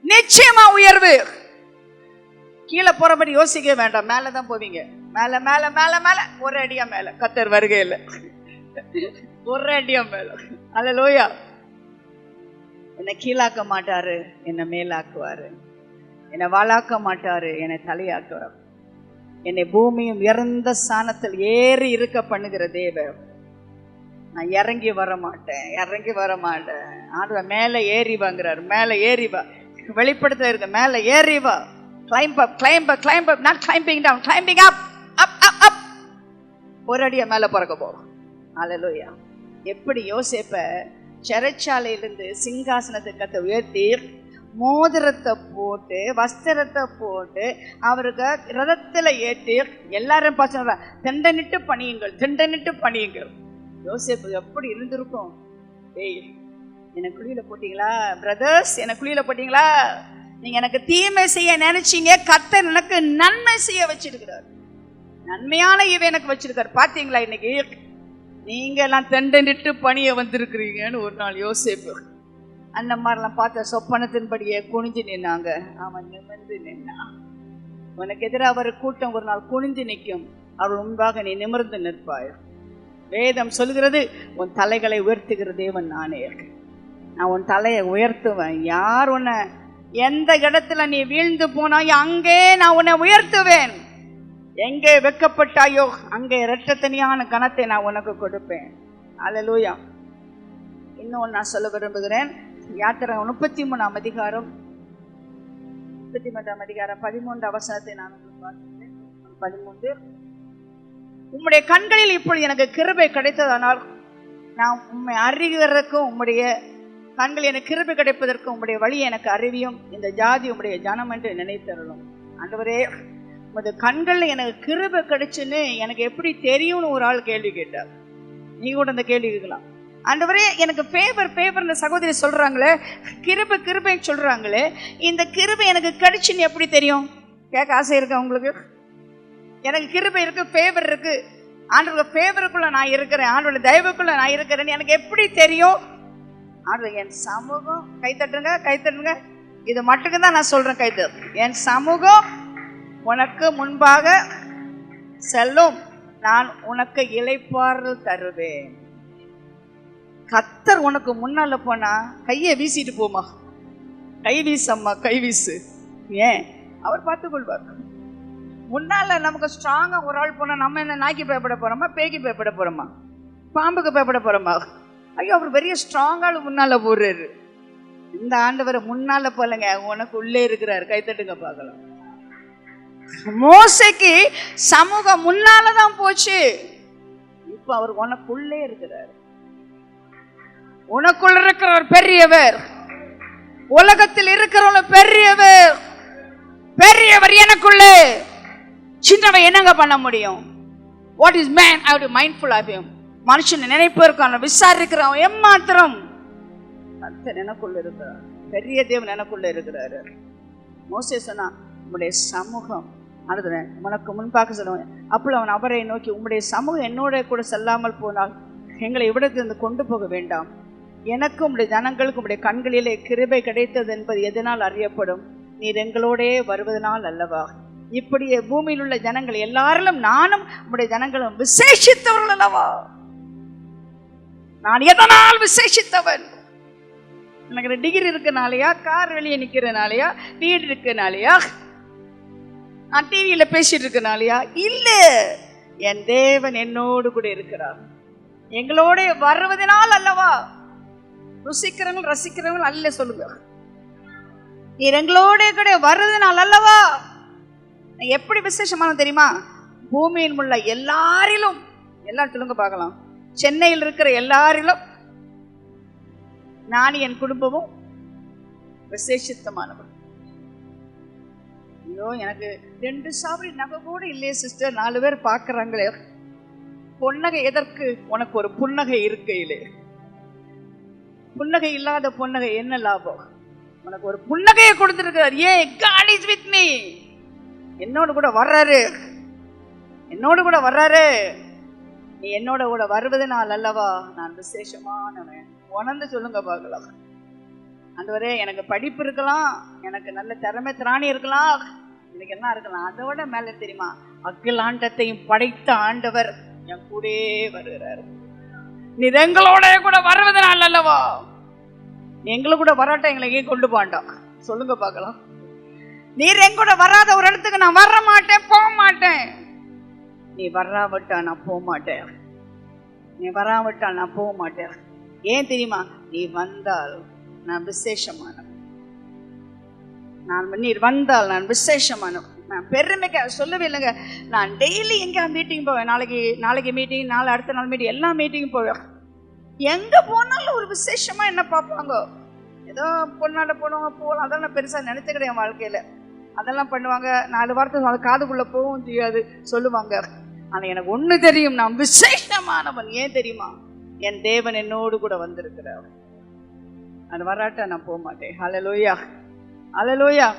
நிச்சயமா உயர்வு. கீழே போறபடி யோசிக்க வேண்டாம், மேலதான் போவீங்க. மேல மேல மேல மேல, ஒரு அடியா மேல. கர்த்தர் வருகையில ஒரு அடியா மேல. அல்லேலூயா. என்னை கீழாக்க மாட்டாரு, என்னை மேலாக்குவாரு. என்னை வாழாக்க மாட்டாரு, என்னை தலையாக்குவார். என்னை பூமியும் இறந்த ஸ்தானத்தில் ஏறி இருக்க பண்ணுகிற தேவன். நான் இறங்கி வர மாட்டேன். ஆண்டவர் மேல ஏறி வாங்குறாரு. மேல ஏறி வா. வெளிப்படுத்தல இருக்க, மேல ஏறி வா. Climb up, not climbing down, climbing up. ஒரு அடியா மேல பறக்க போறோம். அல்லேலூயா. எப்படி யோசேப்ப சிறைச்சாலையிலிருந்து சிங்காசனத்துக்கு கத்த உயர்த்தி மோதிரத்தை போட்டு வஸ்திரத்தை போட்டு அவருக்கு ரதத்துல ஏற்றி எல்லாரும் பார்த்து தெண்டனிட்டு பணியுங்கள். யோசேப்பு எப்படி இருந்திருக்கும்? ஏய், என்ன குழியில போட்டீங்களா பிரதர்ஸ்? என்ன குழியில போட்டீங்களா? நீங்க எனக்கு தீமை செய்ய நினைச்சீங்க, கர்த்தர் எனக்கு நன்மை செய்ய வச்சிருக்கிறார். நன்மையான இவ எனக்கு வச்சிருக்காரு. பாத்தீங்களா? இன்னைக்கு நீங்க எல்லாம் தெண்டனிட்டு பணிய வந்திருக்கிறீங்கன்னு ஒரு நாள் யோசேப்பு அந்த மாதிரிலாம் பார்த்த சொப்பனத்தின்படியே குனிஞ்சு நின்னாங்க. அவன் நிமிர்ந்து நின்னான். உனக்கு எதிராக ஒரு கூட்டம் ஒரு நாள் குனிஞ்சு நிற்கும், அவள் முன்பாக நீ நிமிர்ந்து நிற்பாய். வேதம் சொல்கிறது, உன் தலைகளை உயர்த்துகிற தேவன் நானே. நான் உன் தலையை உயர்த்துவேன். யார் உன்னை எந்த இடத்துல நீ வீழ்ந்து போனாயோ அங்கே நான் உன்னை உயர்த்துவேன். எங்கே வெக்கப்பட்டாயோ அங்கே இரட்டத்தனியான கணத்தை நான் உனக்கு கொடுப்பேன். அல்லேலூயா. இன்னும் நான் சொல்ல விரும்புகிறேன். யாத்திராகமம் 33ஆம் அதிகாரம் 13 வசனத்தை நான் வாசிக்கிறேன். 13. உம்முடைய கண்களில் இப்பொழுது எனக்கு கிருபை கிடைத்ததானால் நான் உம்மை அறிகிறதற்கும் உம்முடைய கண்கள் எனக்கு கிருபை கிடைப்பதற்கும் உம்முடைய வழி எனக்கு அறிவியும், இந்த ஜாதி உம்முடைய ஜனம் என்று நினைத்தருளும். ஆண்டவரே, உமது கண்கள்ல எனக்கு கிருபை கிடைச்சுன்னு எனக்கு எப்படி தெரியும்னு ஒரு ஆள் கேள்வி கேட்டார். நீ கூட அந்த கேள்வி கேட்கலாம். ஆண்டவரே, எனக்கு பேவர் இந்த சகோதரி சொல்றாங்களே, கிருபை சொல்றாங்களே, இந்த கிருபை எனக்கு கிடைச்சுன்னு எப்படி தெரியும்? கேட்க ஆசை இருக்கா உங்களுக்கு? எனக்கு கிருபை இருக்கு, பேவர் இருக்கு, ஆண்டவருடைய பேவருக்குள்ள நான் இருக்கிறேன், ஆண்டவருடைய தயவுக்குள்ள நான் இருக்கிறேன்னு எனக்கு எப்படி தெரியும்? ஆண்டவர், என் சமூகம், கைத்தட்டுங்க, இது மட்டுக்கு தான் நான் சொல்றேன், கைத்தட்டு. என் சமூகம் உனக்கு முன்பாக செல்லும், நான் உனக்கு இளைப்பாறுதல் தருவேன். கர்த்தர் உனக்கு முன்னால போனா கையை வீசிட்டு போமா. கைவீசம்மா கைவீசு. ஏன்? அவர் பார்த்துக் கொள்வார். முன்னால நமக்கு ஸ்ட்ராங்கா ஒரு ஆள் போனா நம்ம என்ன நாய்க்கு பயப்பட போறோமா, பேய்க்கு பயப்பட போறோமா, பாம்புக்கு பயப்பட போறோமா? ஐயோ, அவர் பெரிய ஸ்ட்ராங்கால முன்னால போடுறாரு. இந்த ஆண்டவர் முன்னால போலங்க, உனக்கு உள்ளே இருக்கிறாரு. கைத்தட்டுங்க பார்க்கலாம். மோசைக்கு சமூகம் முன்னாலதான் போச்சு. இப்ப அவர் உனக்குள்ளே இருக்கிறார். உனக்குள்ள இருக்கிறவர் பெரியவர். உலகத்தில் இருக்கிறவங்க பெரியவர். பெரியவர் எனக்குள்ளே. சின்னவன் என்னங்க பண்ண முடியும்? What is man? I have to mindful of him. மனுஷன் நினைப்பதற்கான விசாரிக்கிறவன் எம்மாத்திரம். கர்த்தர் எனக்குள்ள இருக்கிறார். பெரிய தேவன் எனக்குள்ள இருக்கிறாரு. மோசே சொன்னா, உம்முடைய சமூகம் உனக்கு முன்பாக சொல்லுவேன். அப்போ அவன் அவரை நோக்கி, உம்முடைய சமூகம் என்னோட கூட செல்லாமல் போனால் எங்களை இவ்விடத்திலிருந்து கொண்டு போக வேண்டாம். எனக்கும் உடைய ஜனங்களுக்கும் உடைய கண்களிலே கிருபை கிடைத்தது என்பது எதனால் அறியப்படும்? நீர் எங்களோடே வருவதனால் அல்லவா? இப்படியே பூமியில் உள்ள ஜனங்கள் எல்லாரிலும் நானும் உடைய ஜனங்களும் விசேஷித்தவர்கள் அல்லவா? நான் எதனால் விசேஷித்தவன்? எனக்கு டிகிரி இருக்கனாலயா, கார் வெளியே நிக்கிறனாலயா, வீடு இருக்கனாலயா, நான் டிவியில பேசிட்டு இருக்கனாலயா? இல்ல, என் தேவன் என்னோடு கூட இருக்கிறார். எங்களோட வருவதனால் அல்லவா? ருசிக்கிறவங்க ரசிக்கிறவங்க அல்ல சொல்லுங்க. நீர் எங்களோட கூட வருவதனால் அல்லவா? எப்படி விசேஷமான தெரியுமா? பூமியில் உள்ள எல்லாரிலும், எல்லாம் சொல்லுங்க பார்க்கலாம், சென்னையில் இருக்கிற எல்லாரிலும் நான் என் குடும்பமும் விசேஷித்தமானவர். ஐயோ, எனக்கு 2 சாவரி நகை கூட இல்லையே சிஸ்டர், 4 பேர் பார்க்கறாங்களே. பொன்னகை எதற்கு? உனக்கு ஒரு புன்னகை இருக்கையிலே. புன்னகை இல்லாத பொன்னகை என்ன லாபம்? உனக்கு ஒரு புன்னகையை கொடுத்திருக்கிறார். ஏன்? God is with me. என்னோடு கூட வர்றாரு, என்னோடு கூட வர்றாரு. நீ என்னோட கூட வருவதனால் அல்லவா நான் விசேஷமானவன். உணர்ந்து சொல்லுங்க பார்க்கலாம். ஆண்டவரே, எனக்கு படிப்பு இருக்கலாம், எனக்கு நல்ல திறமை திராணி இருக்கலாம், எனக்கு என்ன இருக்கலாம், அதோட மேல தெரியுமா, அகிலாண்டத்தையும் படைத்த ஆண்டவர் என் கூட வருகிறார். நீ எங்களோட கூட வருவதனால் அல்லவா? நீ எங்களை கூட வராட்ட எங்களை எங்கேயும் கொண்டு போண்டாம். சொல்லுங்க பார்க்கலாம். நீர் எங்கூட வராத ஒரு இடத்துக்கு நான் வர மாட்டேன், போக மாட்டேன். நீ வராவிட்டா நான் போக மாட்டேன். நீ வராவிட்டா நான் போக மாட்டேன். ஏன் தெரியுமா? நீ வந்தால் நான் விசேஷமானவன். நீர் வந்தால் நான் விசேஷமானவன். நான் பெருமைக்கு சொல்லவே இல்லைங்க. நான் டெய்லி எங்க மீட்டிங் போவேன். நாளைக்கு மீட்டிங், நாளை அடுத்த நாள் மீட்டிங், எல்லா மீட்டிங்கும் போவேன். எங்க போனாலும் ஒரு விசேஷமா என்ன பார்ப்பாங்க. ஏதோ பொண்ணாட போனவங்க போகலாம், அதெல்லாம் பெருசா நினைச்சுக்கிறேன் என் வாழ்க்கையில. அதெல்லாம் பண்ணுவாங்க, 4 வார்த்தை அது காதுக்குள்ள போகவும் தெரியாது, சொல்லுவாங்க. ஆனா எனக்கு ஒண்ணு தெரியும், நான் விசேஷமானவன். ஏன் தெரியுமா? என் தேவன் என்னோடு கூட வந்திருக்கிறார். அது வராட்டா நான் போக மாட்டேன். ஹல்லேலூயா, ஹல்லேலூயா.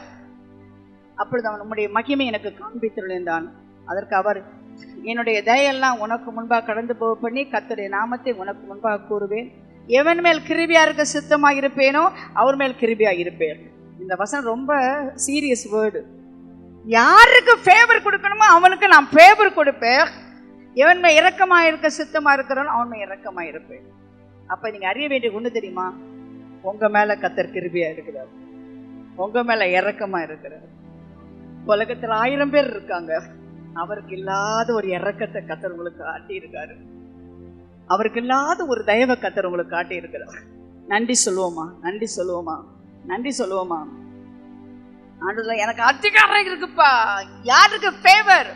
அப்பொழுது அவன் உம்முடைய மகிமை எனக்கு காண்பித்திருந்தான். அதற்கு அவர், என்னுடைய தயெல்லாம் உனக்கு முன்பாக கடந்து போக பண்ணி கர்த்தருடைய நாமத்தை உனக்கு முன்பாக கூறுவேன். எவன் மேல் கிருபையா இருக்க சித்தமாக இருப்பேனோ அவர் மேல் கிருபையா இருப்பேன். இந்த வசனம் ரொம்ப சீரியஸ் வேர்டு. யாருக்கு ஃபேவர் கொடுக்கணுமோ அவனுக்கு நான் ஃபேவர் கொடுப்பேன். எவன் மேல் இரக்கமாக இருக்க சித்தமா இருக்கிறானோ அவன் மேல் இரக்கமா இருப்பேன். அப்ப நீங்க அறிய வேண்டிய ஒண்ணு தெரியுமா? உங்க மேல கர்த்தர் கிருபையா இருக்கிறார், உங்க மேல இரக்கமா இருக்கிறார். உலகத்துல 1000 பேர் இருக்காங்க, அவருக்கு இல்லாத ஒரு இரக்கத்தை கர்த்தர் உங்களுக்கு காட்டி இருக்காரு. அவருக்கு இல்லாத ஒரு தயவை கர்த்தர் உங்களுக்கு காட்டி இருக்கிறார். நன்றி சொல்லுவோமா? நன்றி சொல்லுவோமா? நன்றி சொல்லுவோமா? ஆண்டவரே, எனக்கு அதிகாரம் இருக்குப்பா. யாருக்கு ஃபேவர்?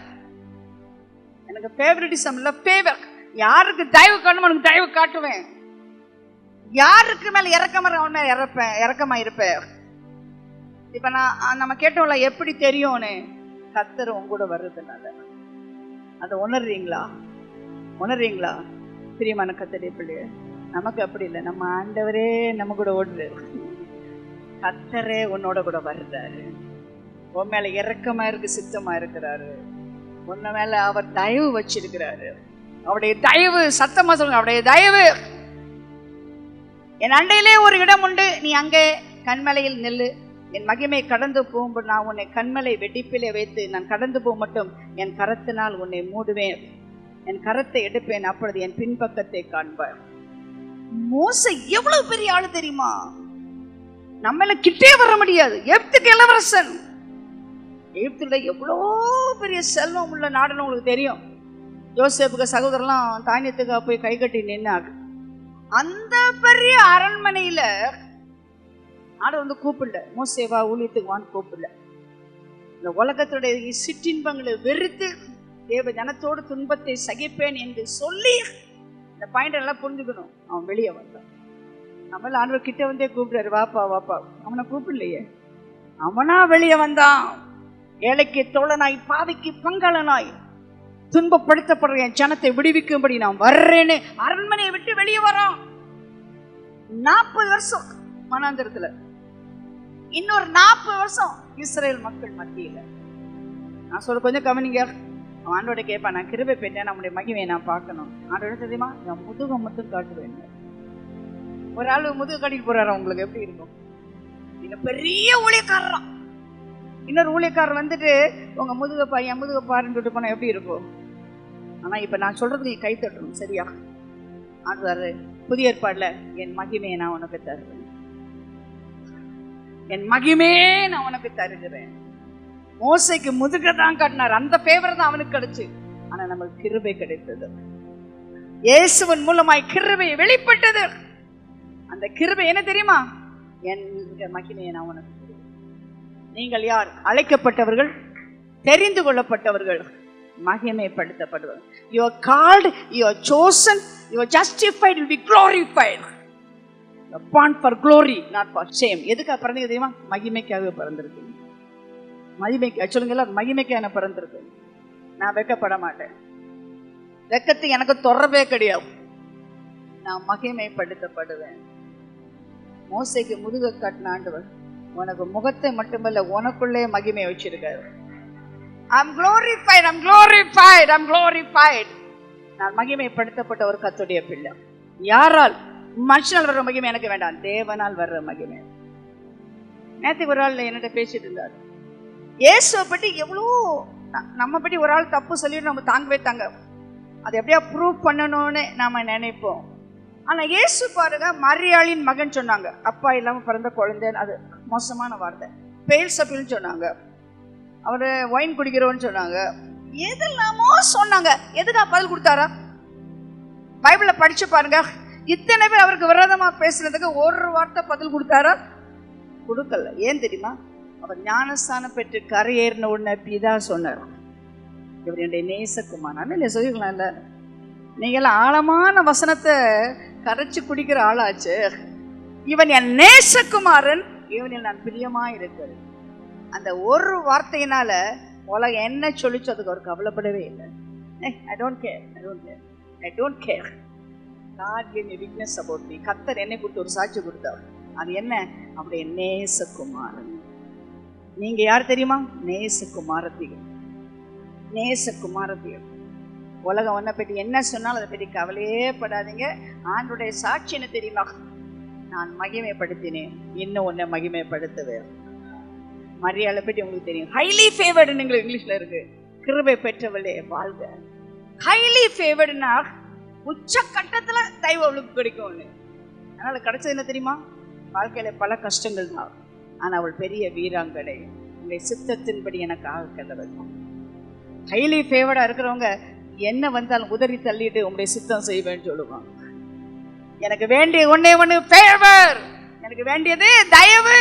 எனக்கு ஃபேவரிட்டிசம் இல்ல, ஃபேவர். யாருக்கு தயவு காணுமோ எனக்கு தயவு காட்டுவேன். யாருக்கு மேல இறக்கமா அவன் மேல இறக்கமா இருப்பேன். இப்ப நம்ம கேட்டோம்ல, எப்படி தெரியும்னு? கர்த்தர் உங்க கூட வர்றதுனால. அதை உணர்றீங்களா? உணர்றீங்களா? பிரியமான கர்த்தருடைய பிள்ளையே, நமக்கு அப்படி இல்லை. நம்ம ஆண்டவரே நம்ம கூட ஓடுறாரு. கர்த்தரே உன்னோட கூட வர்றாரு. உன் மேல இரக்கமா இருக்கு, சித்தமா இருக்கிறாரு. உன்ன மேல அவர் தயவு வச்சிருக்கிறாரு. அவருடைய தயவு, சத்தமா சொல்லுங்க, அவருடைய தயவு. என் அண்டையிலே ஒரு இடம் உண்டு, நீ அங்கே கண்மலையில் நெல்லு. என் மகிமை கடந்து போகும்போது நான் உன்னை கண்மலை வெடிப்பிலே வைத்து நான் கடந்து போக மட்டும் என் கரத்தினால் உன்னை மூடுவேன். என் கரத்தை எடுப்பேன், அப்பொழுது என் பின்பக்கத்தை காண்பார். மோசே எவ்வளவு பெரிய ஆளு தெரியுமா? நம்மள கிட்டே வர முடியாது. எகிப்துக்கு இளவரசன். எகிப்துல எவ்வளோ பெரிய செல்வம் உள்ள நாடுன்னு உங்களுக்கு தெரியும். யோசேப்புக்கு சகோதரர்லாம் தானியத்துக்காக போய் கை கட்டி நின்னாங்க. அந்த பெரிய அரண்மனையில ஆடு வந்து கூப்பிடல, மோசேவா ஊழியத்துக்கு வான்னு கூப்பிடல. இந்த உலகத்துடைய சிற்றின்பங்களை வெறுத்து தேவ ஜனத்தோடு துன்பத்தை சகிப்பேன் என்று சொல்லி இந்த பாயிண்ட் எல்லாம் புரிஞ்சுக்கணும். அவன் வெளியே வந்தான். நம்மள ஆண்டவர் கிட்ட வந்தே கூப்பிடுறாரு, வாப்பா வாப்பா. அவனை கூப்பிடலையே, அவனா வெளியே வந்தான். ஏழைக்கு தோழனாய், பாவிக்கு பங்காளனாய், துன்பப்படுத்தப்படுற என் ஜனத்தை விடுவிக்கும்படி நான் வர்றேன்னு அரண்மனையை விட்டு வெளியே வரான். 40 வருஷம் மனாந்தரத்துல, இன்னொரு 40 வருஷம் இஸ்ரேல் மக்கள் மத்தியில. நான் சொல்ல கொஞ்சம் கவனிங்க. அவன் ஆண்டோட கேட்பான், நான் கிருபை பெற்றேன், நம்முடைய மகிமையை நான் பார்க்கணும். ஆண்டோட தெரியுமா, நான் முதுக மட்டும் காட்டுவேன். ஒரு ஆளு முதுகு காட்டிட்டு போறாரு, உங்களுக்கு எப்படி இருக்கும்? நீங்க பெரிய ஊழியக்காரன், இன்னொரு ஊழியக்காரர் வந்துட்டு உங்க முதுகப்பா என் முதுகப்பாருன்னு சொல்லிட்டு போனா எப்படி இருக்கும்? ஆனா இப்ப நான் சொல்றது நீ கை தட்டணும், சரியா? ஆடுவாரு புதிய ஏற்பாடுல, என் மகிமையை நான் உனக்கு தருவேன், என் மகிமையே நான் உனக்கு தருகிறேன். மோசைக்கு முதுக தான் காட்டினார், அந்த ஃபேவர் தான் அவனுக்கு கிடைச்சு. ஆனா நமக்கு கிருபை கிடைத்தது, இயேசுவின் மூலமாய் கிருபை வெளிப்பட்டது. அந்த கிருபை என்ன தெரியுமா? என் மகிமையை நான் உனக்கு தருவேன். நீங்கள் யார்? அழைக்கப்பட்டவர்கள், தெரிந்து கொள்ளப்பட்டவர்கள், மகிமைப்படுத்தப்படுவார்கள். You are called, you are chosen, you are justified, will be glorified. You are born for glory, not for shame. எதுக்காக பிறந்தீங்க தெரியுமா? மகிமைக்காக பிறந்திருக்கீங்க. மகிமைக்கு சொல்லுங்க, மகிமைக்காக பிறந்திருக்கு. நான் வெக்கப்பட மாட்டேன், வெக்கத்துக்கு எனக்கு தொடர்பே கிடையாது. நான் மகிமைப்படுத்தப்படுவேன். மோசைக்கு முதுக காட்டின ஆண்டவர் உனக்கு முகத்தை மட்டுமல்ல, உனக்குள்ளே மகிமை வச்சிருக்காரு. I'm glorified, I'm glorified, I'm glorified. நான் மகிமைப்படுத்தப்பட்ட ஒரு கர்த்தருடைய பிள்ளை. யாரால்? மனுஷனால் வர்ற மகிமை எனக்கு வேண்டாம், தேவனால் வர்ற மகிமை. நேற்று ஒரு ஆள் என்னட்ட பேசிட்டு இருந்தார், இயேசுவை பற்றி எவ்வளோ, நம்ம பற்றி ஒரு ஆள் தப்பு சொல்லிட்டு நம்ம தாங்கவே தாங்க, அதை எப்படியா ப்ரூவ் பண்ணணும்னு நாம நினைப்போம். ஆனா இயேசு பாருங்க, மரியாளின் மகன் சொன்னாங்க, அப்பா இல்லாம பிறந்த குழந்தை, அது மோசமான வார்த்தை. பெயல்செபூல்னு சொன்னாங்க, அவரு ஒயின் குடிக்கிறவன்னு சொன்னாங்க, எதெல்லாமோ சொன்னாங்க. எதுக்கா பதில் கொடுத்தாரா? பைபிள படிச்சு பாருங்க. இத்தனை பேர் அவருக்கு விரோதமா பேசுனதுக்கு ஒரு வார்த்தை பதில் கொடுத்தாரா? கொடுக்கல. ஏன் தெரியுமா? அவர் ஞானஸ்தானம் பெற்று கரையேறின உடனே பிதா சொன்னார், இவர் என்னுடைய நேசகுமாரன். இல்லை சொல்லிக்கலாம்ல, நீங்களாம் ஆழமான வசனத்தை கரைச்சு குடிக்கிற ஆளாச்சு. இவன் என் நேசகுமாரன், இவனில் நான் பிரியமா இருக்கிறேன். அந்த ஒரு வார்த்தையினால உலகம் என்ன சொல்லிச்சு அதுக்கு அவர் கவலைப்படவே இல்லை. I don't care, I don't care, I don't care. God gave me witness about me. கர்த்தர் என்னை கொடுத்து ஒரு சாட்சி கொடுத்தார். அது என்ன? அப்படியே நேசகுமாரன். நீங்க யார் தெரியுமா? நேசகுமாரத்திகள், நேசகுமாரத்திகள். உலகம் ஒன்றை பற்றி என்ன சொன்னாலும் அதை பற்றி கவலையே படாதீங்க. ஆண்டுடைய சாட்சி என்ன தெரியுமா? நான் மகிமைப்படுத்தினேன், இன்னும் ஒன்றை மகிமைப்படுத்துவேன். மரியாதை பற்றி உங்களுக்கு தெரியும், ஹைலி ஃபேவர்டு இங்கிலீஷ்ல இருக்கு, கிருபை பெற்றவளே வாழ்க. ஹைலி ஃபேவர்டுனா உச்ச கட்டத்துல தெய்வம் அவளுக்கு கிடைக்கும். அதனால கிடைச்சது என்ன தெரியுமா? வாழ்க்கையில பல கஷ்டங்கள் தான், ஆனா அவள் பெரிய வீராங்கனை, உங்களுடைய சித்தத்தின்படி எனக்கு ஆக. ஹைலி ஃபேவர்டா இருக்கிறவங்க என்ன வந்தாலும் உதறி தள்ளிட்டு உங்களுடைய சித்தம் செய்வேன்னு சொல்லுவாங்க. எனக்கு வேண்டிய ஒன்னே ஒண்ணு ஃபேவர், எனக்கு வேண்டியது தயவு.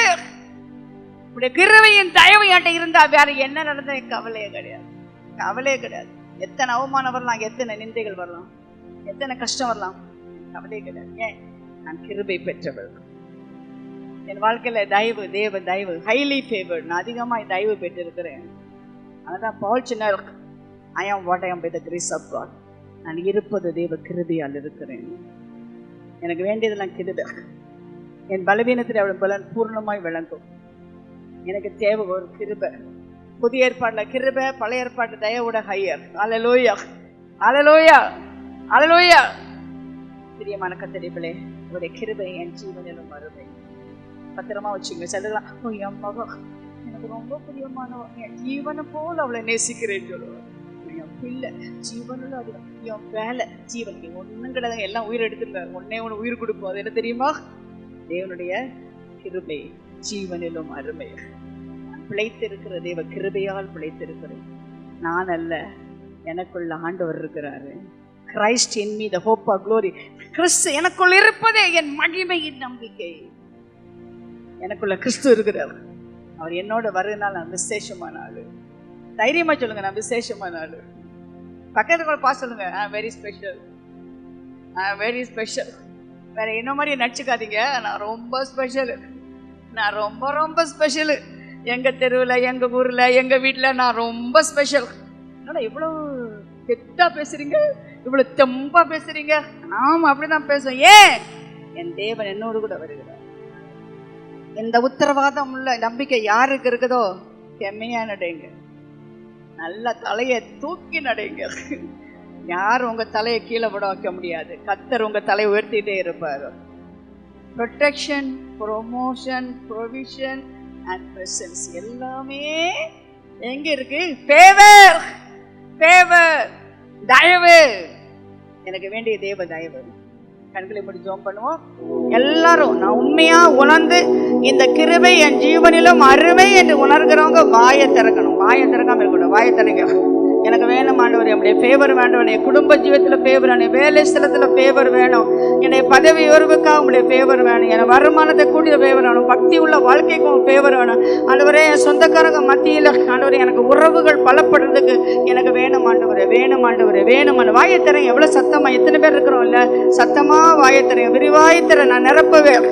உடைய கிருபையின் தயவு என்கிட்ட இருந்தா வேற என்ன நடந்த கவலையே கிடையாது, கவலையே கிடையாது. எத்தனை அவமானம் வரலாம், எத்தனை நிந்தைகள் வரலாம், எத்தனை கஷ்டம் வரலாம், கவலையே கிடையாது. ஏன்? நான் கிருபை பெற்றவள். என் வாழ்க்கையில தயவு, தேவ தயவு, ஹைலி ஃபேவர்ட். நான் அதிகமாக தயவு பெற்றிருக்கிறேன். அதான் பவுல் சொன்னார், I am what I am by the grace of God. நான் இருப்பது தேவ கிருபையால் இருக்கிறேன். எனக்கு வேண்டியதெல்லாம் கிருபை. என் பலவீனத்தில் அவள் பலன் பூர்ணமாய் விளங்கும். எனக்கு தேவை ஒரு கிருபை. புதிய ஏற்பாடுல கிருபை, பழைய ஏற்பாடு தயவோட ஹையர். அல்லேலூயா, அல்லேலூயா, அல்லேலூயா. பிரியமான கர்த்தரே, உடைய கிருபை என் ஜீவனிலும் வருவேன். பத்திரமா வச்சுங்க. செல்லலாம், ஓ என் மகன் எனக்கு ரொம்ப பிரியமானவன், என் ஜீவனை போல அவளை நேசிக்கிறேன்னு சொல்லுவாள். என் பிள்ளை ஜீவனுள்ள அது என் வேலை, ஜீவன் ஒன்றும் கிடையாது, எல்லாம் உயிர் எடுத்துருக்காரு, ஒன்னே ஒன்று உயிர் கொடுப்போம். அது என்ன தெரியுமா? தேவனுடைய கிருபை. ஜீவனிலும் அருமை. பிழைத்திருக்கிற தேவ கிருபையால் பிழைத்திருக்கிறேன். நான் அல்ல, எனக்குள்ள ஆண்டவர் இருக்கிறாரு. Christ in me the hope of glory. கிறிஸ்து எனக்குள்ள இருப்பதே என் மகிமையின் நம்பிக்கை. எனக்குள்ள கிறிஸ்து இருக்கிறார். அவர் என்னோட வருதுனால நான் விசேஷமான ஆளு. தைரியமா சொல்லுங்க, நான் விசேஷமான ஆளு. பக்கத்துல கூட பார்த்து சொல்லுங்க, வெரி ஸ்பெஷல், வெரி ஸ்பெஷல். வேற என்ன மாதிரி நடிச்சுக்காதீங்க, நான் ரொம்ப ஸ்பெஷல், நான் ரொம்ப ரொம்ப ஸ்பெஷலு. எங்க தெருவில், எங்க ஊர்ல, எங்க வீட்டில் நான் ரொம்ப ஸ்பெஷல். என்னடா இவ்வளவு தெட்டா பேசுறீங்க, இவ்வளவு தெம்பா பேசுறீங்க? நாம அப்படிதான் பேசுவோம். ஏன்? என் தேவன் என்னோடு கூட வருகிறார். இந்த உத்தரவாதம் உள்ள நம்பிக்கை யாருக்கு இருக்குதோ செம்மையா நடைங்க, நல்ல தலையை தூக்கி நடைங்க. யாரும் உங்க தலையை கீழே விட வைக்க முடியாது. கர்த்தர் உங்க தலையை உயர்த்திட்டே இருப்பாரு. Protection, promotion, provision and presence எல்லாமே எங்க இருக்கு? ஃபேவர், ஃபேவர், தயவு. எனக்கு வேண்டிய தேவ தயவு. கண்களை மூடி ஜெபம் பண்ணுவோம் எல்லாரும். நான் உண்மையா உணர்ந்து இந்த கிருபை என் ஜீவனிலும் அருமை என்று உணர்கிறவங்க வாயை திறக்கணும். வாயை திறக்காம இருக்கணும். வாயை திறங்க. எனக்கு வேணும் ஆண்டவர், என்னுடைய ஃபேவர் வேண்டும். என் குடும்ப ஜீவத்தில் ஃபேவர் வேணும், வேலை ஸ்தலத்தில் ஃபேவர் வேணும், என்னுடைய பதவி உயர்வுக்காக உங்களுடைய ஃபேவர் வேணும், என் வருமானத்தை கூடிய ஃபேவர் வேணும், பக்தி உள்ள வாழ்க்கைக்கும் ஃபேவர் வேணும் ஆண்டவரே. என் சொந்தக்காரங்க மத்தியில் ஆண்டவரே எனக்கு உறவுகள் பலப்படுறதுக்கு எனக்கு வேணும் ஆண்டவரே, வேணும் ஆண்டவரே, வேணும். வாயத்தரேன். எவ்வளோ சத்தமா, எத்தனை பேர் இருக்கிறோம் இல்லை? சத்தமா வாயத்தரேன். விரிவாயத்தர நான் நிரப்புவேன்,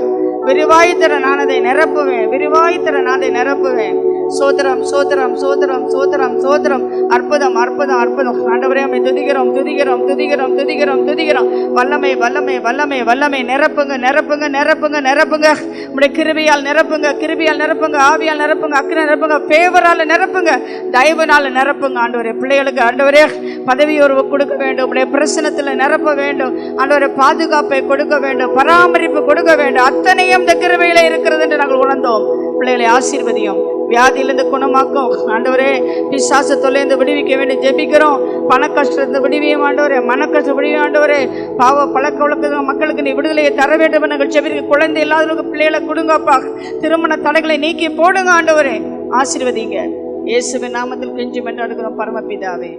விரிவாய்த்தர நான் அதை நிரப்புவேன், விரிவாய்த்தர நான் அதை நிரப்புவேன். சோதரம், சோதரம், சோதரம், சோதரம், சோதரம். அற்புதம், அற்புதம், அற்புதம். ஆண்டவரே உம்மை துதிக்கிறோம், துதிக்கிறோம், துதிக்கிறோம், துதிக்கிறோம், துதிக்கிறோம். வல்லமை, வல்லமை, வல்லமை, வல்லமை. நிரப்புங்க, நிரப்புங்க, நிரப்புங்க, நிரப்புங்க. உம்முடைய கிருபையால் நிரப்புங்க, கிருபையால் நிரப்புங்க, ஆவியால் நிரப்புங்க, அக்கினி நிரப்புங்க, ஃபேவரால நிரப்புங்க, தயவுனால நிரப்புங்க. ஆண்டவரே பிள்ளைகளுக்கு ஆண்டவரே பதவி உயர்வு கொடுக்க வேண்டும், உடைய பிரசனத்தில் நிரப்ப வேண்டும் ஆண்டவரே. பாதுகாப்பை கொடுக்க வேண்டும், பராமரிப்பு கொடுக்க வேண்டும். அத்தனையும் இந்த கிருபையில இருக்கிறது என்று நாங்கள் உணர்ந்தோம். பிள்ளைகளை ஆசீர்வதியும், வியாதியிலிருந்து குணமாக்கும் ஆண்டவரே. பிசாசு தொல்லையிலிருந்து விடுவிக்க வேண்டி ஜெபிக்கிறோம். பண கஷ்டத்தை விடுவியும் ஆண்டவரே, மன கஷ்டம் விடுவியும் ஆண்டவரே. பாவ பழக்க வழக்க மக்களுக்கு நீ விடுதலையை தர வேண்டும் என்று ஜெபிக்க. குழந்தை இல்லாதவர்களுக்கு பிள்ளைகளை கொடுங்கப்பா. திருமண தடைகளை நீக்கி போடுங்க ஆண்டவரே. ஆசீர்வதிங்க. இயேசுவின் நாமத்தில் கெஞ்சி மன்றாடுகிறோம் பரமபிதாவே.